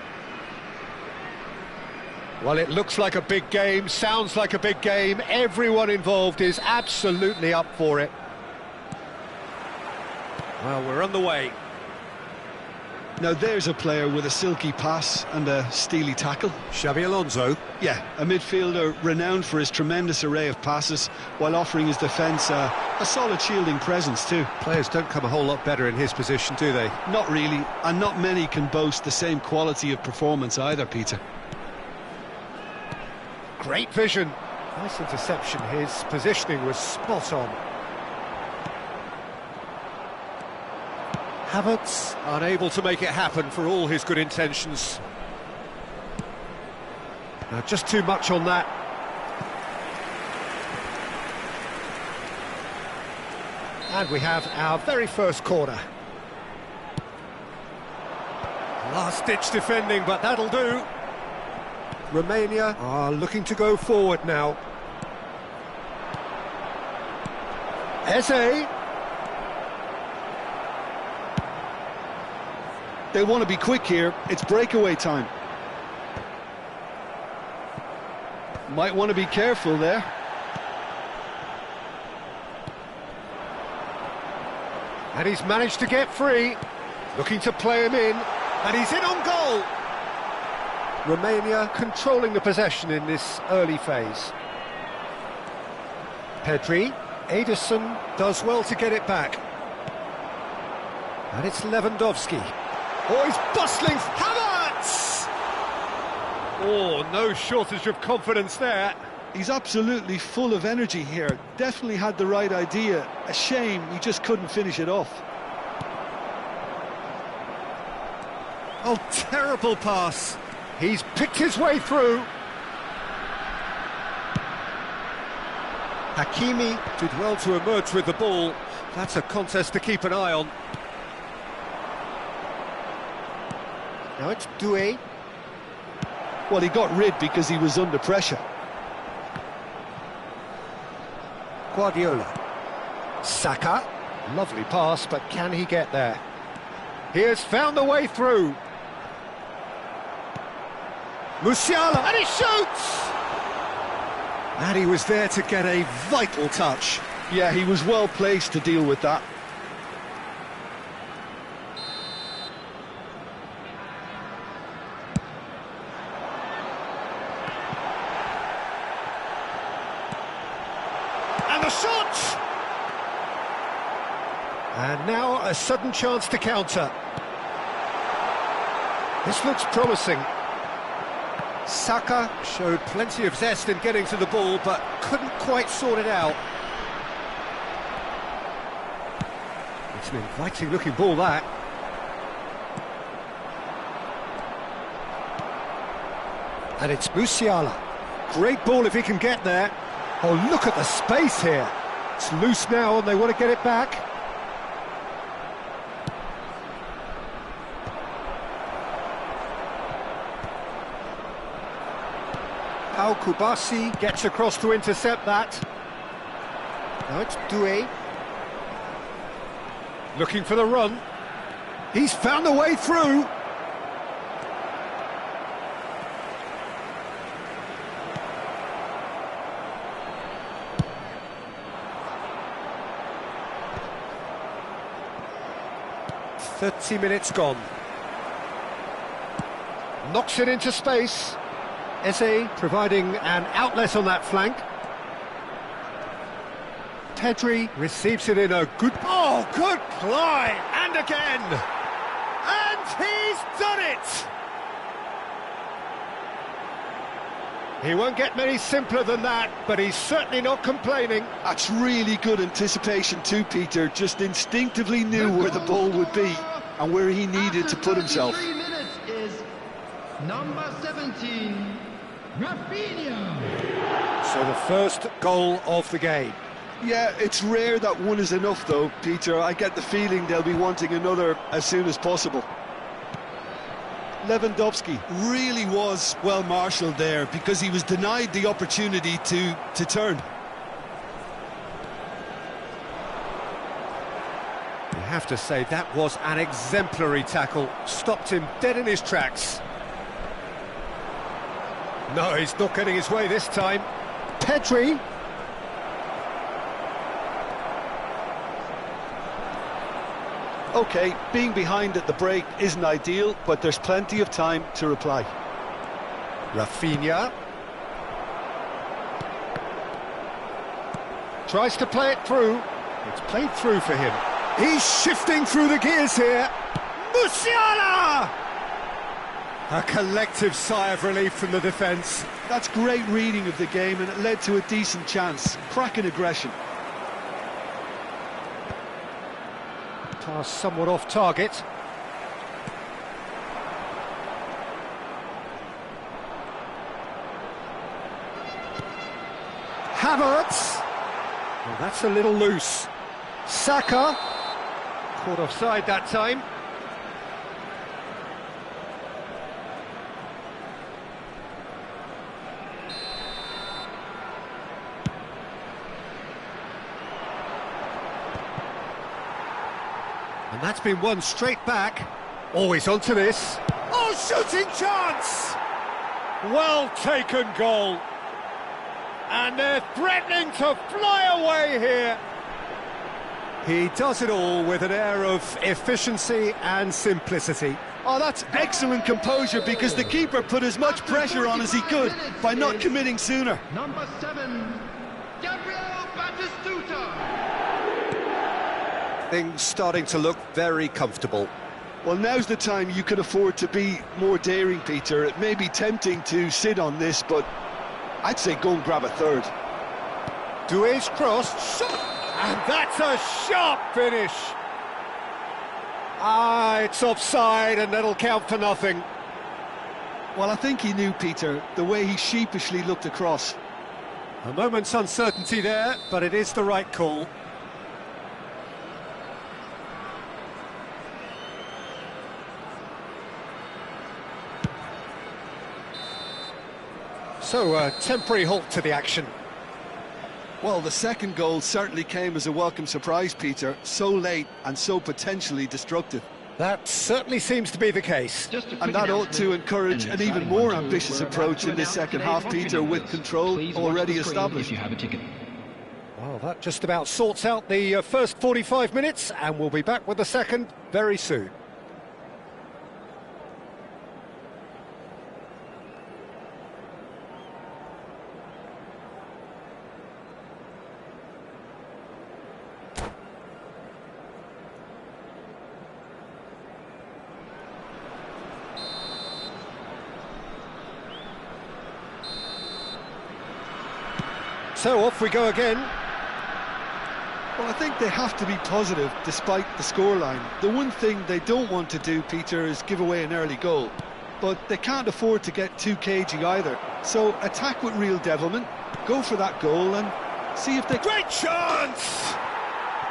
Well, it looks like a big game, sounds like a big game. Everyone involved is absolutely up for it. Well, we're on the way. Now there's a player with a silky pass and a steely tackle. Xabi Alonso. Yeah, a midfielder renowned for his tremendous array of passes while offering his defence a solid shielding presence too. Players don't come a whole lot better in his position, do they? Not really, and not many can boast the same quality of performance either, Peter. Great vision. Nice interception. His positioning was spot on. Havertz unable to make it happen for all his good intentions. Now, just too much on that. And we have our very first corner. Last-ditch defending, but that'll do. Romania are looking to go forward now. Eze. They want to be quick here. It's breakaway time. Might want to be careful there. And he's managed to get free. Looking to play him in. And he's in on goal. Romania controlling the possession in this early phase. Pedri. Ederson does well to get it back. And it's Lewandowski. Oh, he's bustling. Havertz! Oh, no shortage of confidence there. He's absolutely full of energy here. Definitely had the right idea. A shame he just couldn't finish it off. Oh, terrible pass. He's picked his way through. Hakimi did well to emerge with the ball. That's a contest to keep an eye on. Now it's Doué. Well, he got rid because he was under pressure. Guardiola. Saka. Lovely pass, but can he get there? He has found the way through. Musiala, and he shoots! And he was there to get a vital touch. Yeah, he was well placed to deal with that. And the shot! And now a sudden chance to counter. This looks promising. Saka showed plenty of zest in getting to the ball, but couldn't quite sort it out. It's an inviting-looking ball, that. And it's Musiala. Great ball if he can get there. Oh, look at the space here. It's loose now and they want to get it back. Al Kubasi gets across to intercept that. Now it's Doué. Looking for the run. He's found a way through. "30 minutes gone." Knocks it into space. Eze providing an outlet on that flank. Pedri receives it in a good... Oh, good ply! And again! And he's done it! He won't get many simpler than that, but he's certainly not complaining. That's really good anticipation too, Peter. Just instinctively knew where the ball would be and where he needed to put himself. 3 minutes is number 17, Rafinha. So the first goal of the game. Yeah, it's rare that one is enough though, Peter. I get the feeling they'll be wanting another as soon as possible. Lewandowski Really was well marshalled there because he was denied the opportunity to turn. have to say, that was an exemplary tackle. Stopped him dead in his tracks. No, he's not getting his way this time. Pedri. OK, being behind at the break isn't ideal, but there's plenty of time to reply. Rafinha. Tries to play it through. It's played through for him. He's shifting through the gears here. Musiala! A collective sigh of relief from the defence. That's great reading of the game, and it led to a decent chance. Cracking aggression. Pass somewhat off target. Havertz. Well, that's a little loose. Saka. Caught offside that time. And that's been won straight back. Always onto this. Oh, shooting chance! Well taken goal. And they're threatening to fly away here. He does it all with an air of efficiency and simplicity. Oh, that's excellent composure, because the keeper put as much pressure on as he could by not committing sooner. Number 7, Gabriel Batistuta. Things starting to look very comfortable. Well, now's the time you can afford to be more daring, Peter. It may be tempting to sit on this, but I'd say go and grab a third. Doué's cross, shot, and that's a sharp finish. Ah, it's offside, and that'll count for nothing. Well, I think he knew, Peter, the way he sheepishly looked across. A moment's uncertainty there, but it is the right call. So, a temporary halt to the action. Well, the second goal certainly came as a welcome surprise, Peter. So late and so potentially destructive. That certainly seems to be the case. And that ought to encourage an even more ambitious approach in this second half, Peter, with control already established. If you have a ticket. Well, that just about sorts out the first 45 minutes, and we'll be back with the second very soon. So off we go again. Well, I think they have to be positive despite the scoreline. The one thing they don't want to do, Peter, is give away an early goal. But they can't afford to get too cagey either. So attack with real devilment, go for that goal and see if they... Great chance!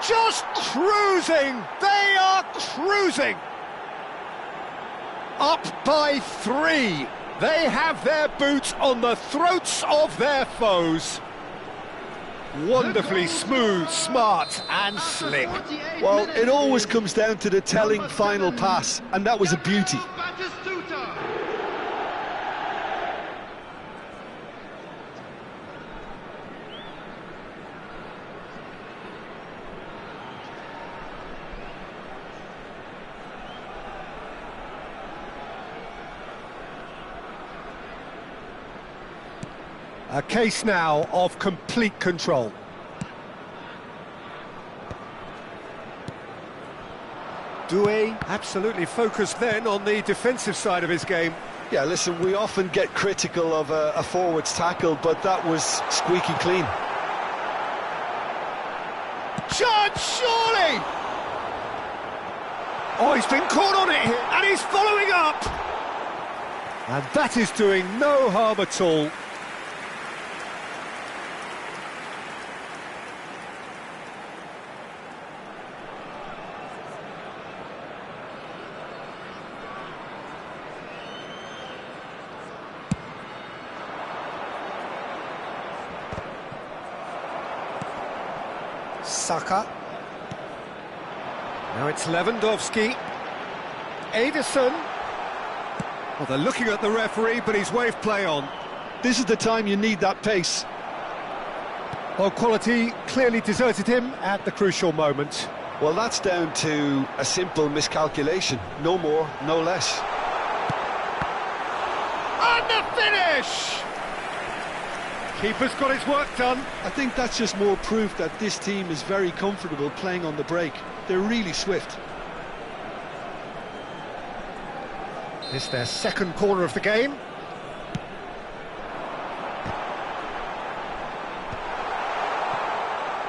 Just cruising! They are cruising! Up by 3. They have their boots on the throats of their foes. Wonderfully smooth, smart and slick. Well, it always comes down to the telling final pass, and that was a beauty. A case now of complete control. Doué absolutely focused then on the defensive side of his game. Yeah, listen, we often get critical of a forward's tackle, but that was squeaky clean. Chance, surely! Oh, he's been caught on it here, and he's following up! And that is doing no harm at all. Saka. Now it's Lewandowski. Ederson. Well, they're looking at the referee, but he's waved play on. This is the time you need that pace. Well, quality clearly deserted him at the crucial moment. Well, that's down to a simple miscalculation. No more, no less. And the finish! Keeper's got his work done. I think that's just more proof that this team is very comfortable playing on the break. They're really swift. This is their second corner of the game.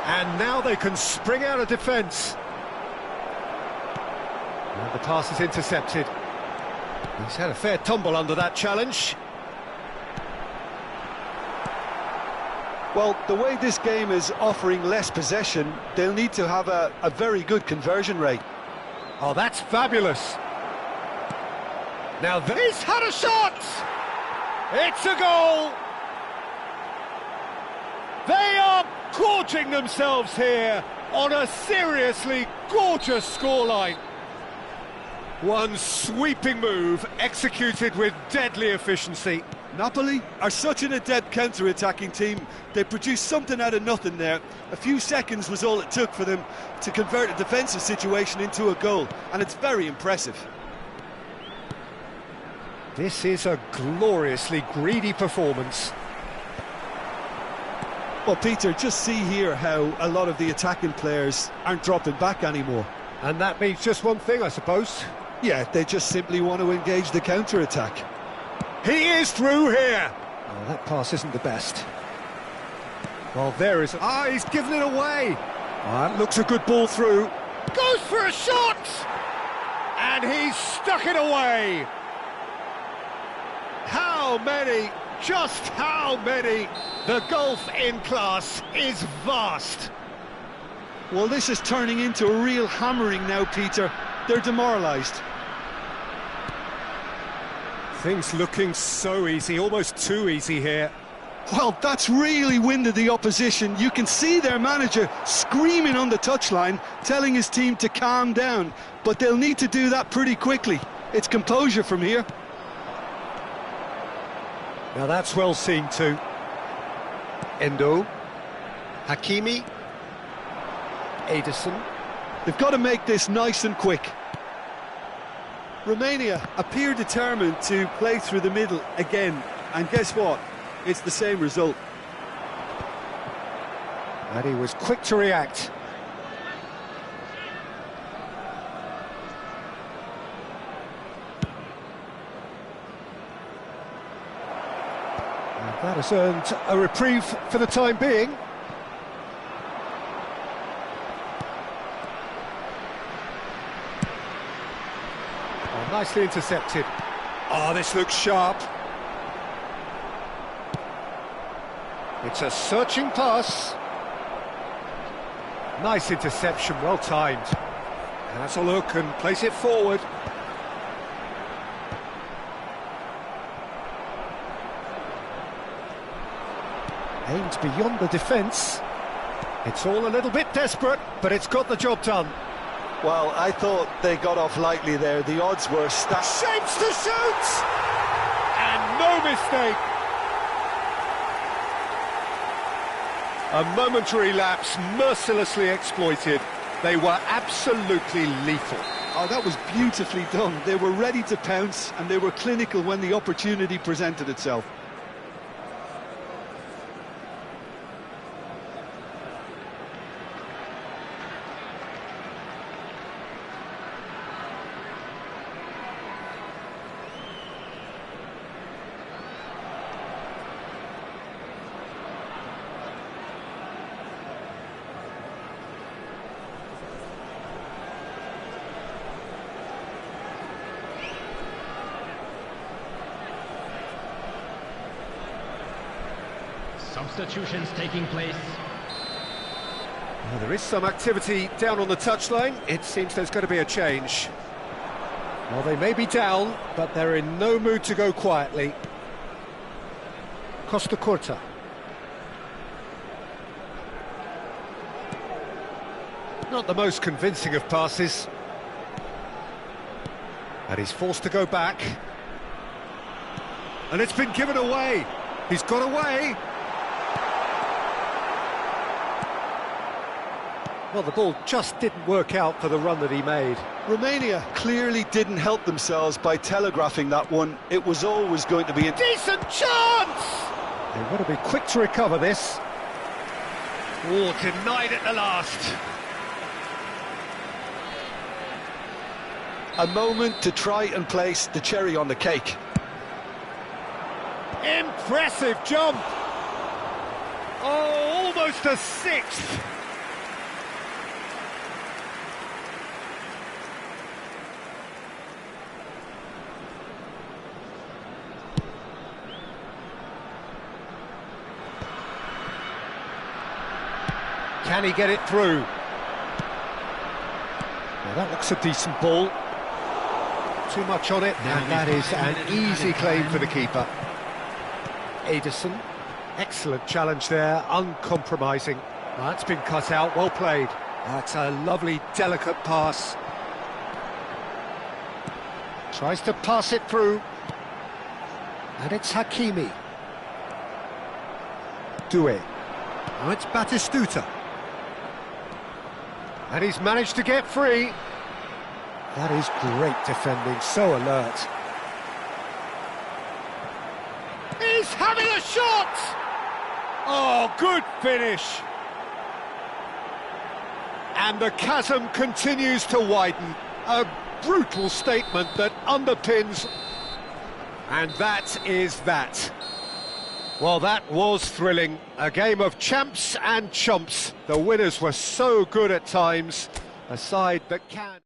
And now they can spring out of defence. And the pass is intercepted. He's had a fair tumble under that challenge. Well, the way this game is offering less possession, they'll need to have a very good conversion rate. Oh, that's fabulous. Now he's had a shot! It's a goal! They are gorging themselves here on a seriously gorgeous scoreline. One sweeping move executed with deadly efficiency. Napoli are such an adept counter-attacking team. They produced something out of nothing there. A few seconds was all it took for them to convert a defensive situation into a goal, and it's very impressive. This is a gloriously greedy performance. Well, Peter, just see here how a lot of the attacking players aren't dropping back anymore. And that means just one thing, I suppose. Yeah, they just simply want to engage the counter-attack. He is through here! Oh, that pass isn't the best. Well, there is... Ah, he's given it away! Ah, that looks a good ball through. Goes for a shot! And he's stuck it away! How many? Just how many? The gulf in class is vast. Well, this is turning into a real hammering now, Peter. They're demoralised. Things looking so easy, almost too easy here. Well, that's really winded the opposition. You can see their manager screaming on the touchline, telling his team to calm down. But they'll need to do that pretty quickly. It's composure from here. Now that's well seen too. Endo, Hakimi, Ederson. They've got to make this nice and quick. Romania appear determined to play through the middle again, and guess what? It's the same result. And he was quick to react. And that has earned a reprieve for the time being. Nicely intercepted. Oh, this looks sharp. It's a searching pass. Nice interception, well timed. Has a look and place it forward. Aims beyond the defence. It's all a little bit desperate, but it's got the job done. Well, I thought they got off lightly there. The odds were stacked. Shapes to shoot! And no mistake! A momentary lapse mercilessly exploited. They were absolutely lethal. Oh, that was beautifully done. They were ready to pounce, and they were clinical when the opportunity presented itself. Substitutions taking place. Well, there is some activity down on the touchline. It seems there's going to be a change. Well, they may be down, but they're in no mood to go quietly. Costa Curta. Not the most convincing of passes. And he's forced to go back. And it's been given away. He's got away. Well, the ball just didn't work out for the run that he made. Romania clearly didn't help themselves by telegraphing that one. It was always going to be a Decent chance! They want to be quick to recover this. Oh, denied at the last. a moment to try and place the cherry on the cake. Impressive jump! Oh, almost a sixth! Can he get it through? Well, that looks a decent ball. Too much on it, and that is an easy claim for the keeper. Ederson, excellent challenge there, uncompromising. That's been cut out, well played. That's a lovely, delicate pass. Tries to pass it through. And it's Hakimi. Doué. Now it's Batistuta. And he's managed to get free. That is great defending, so alert. He's having a shot! Oh, good finish. And the chasm continues to widen. A brutal statement that underpins... And that is that. Well, that was thrilling. A game of champs and chumps. The winners were so good at times. A side that can...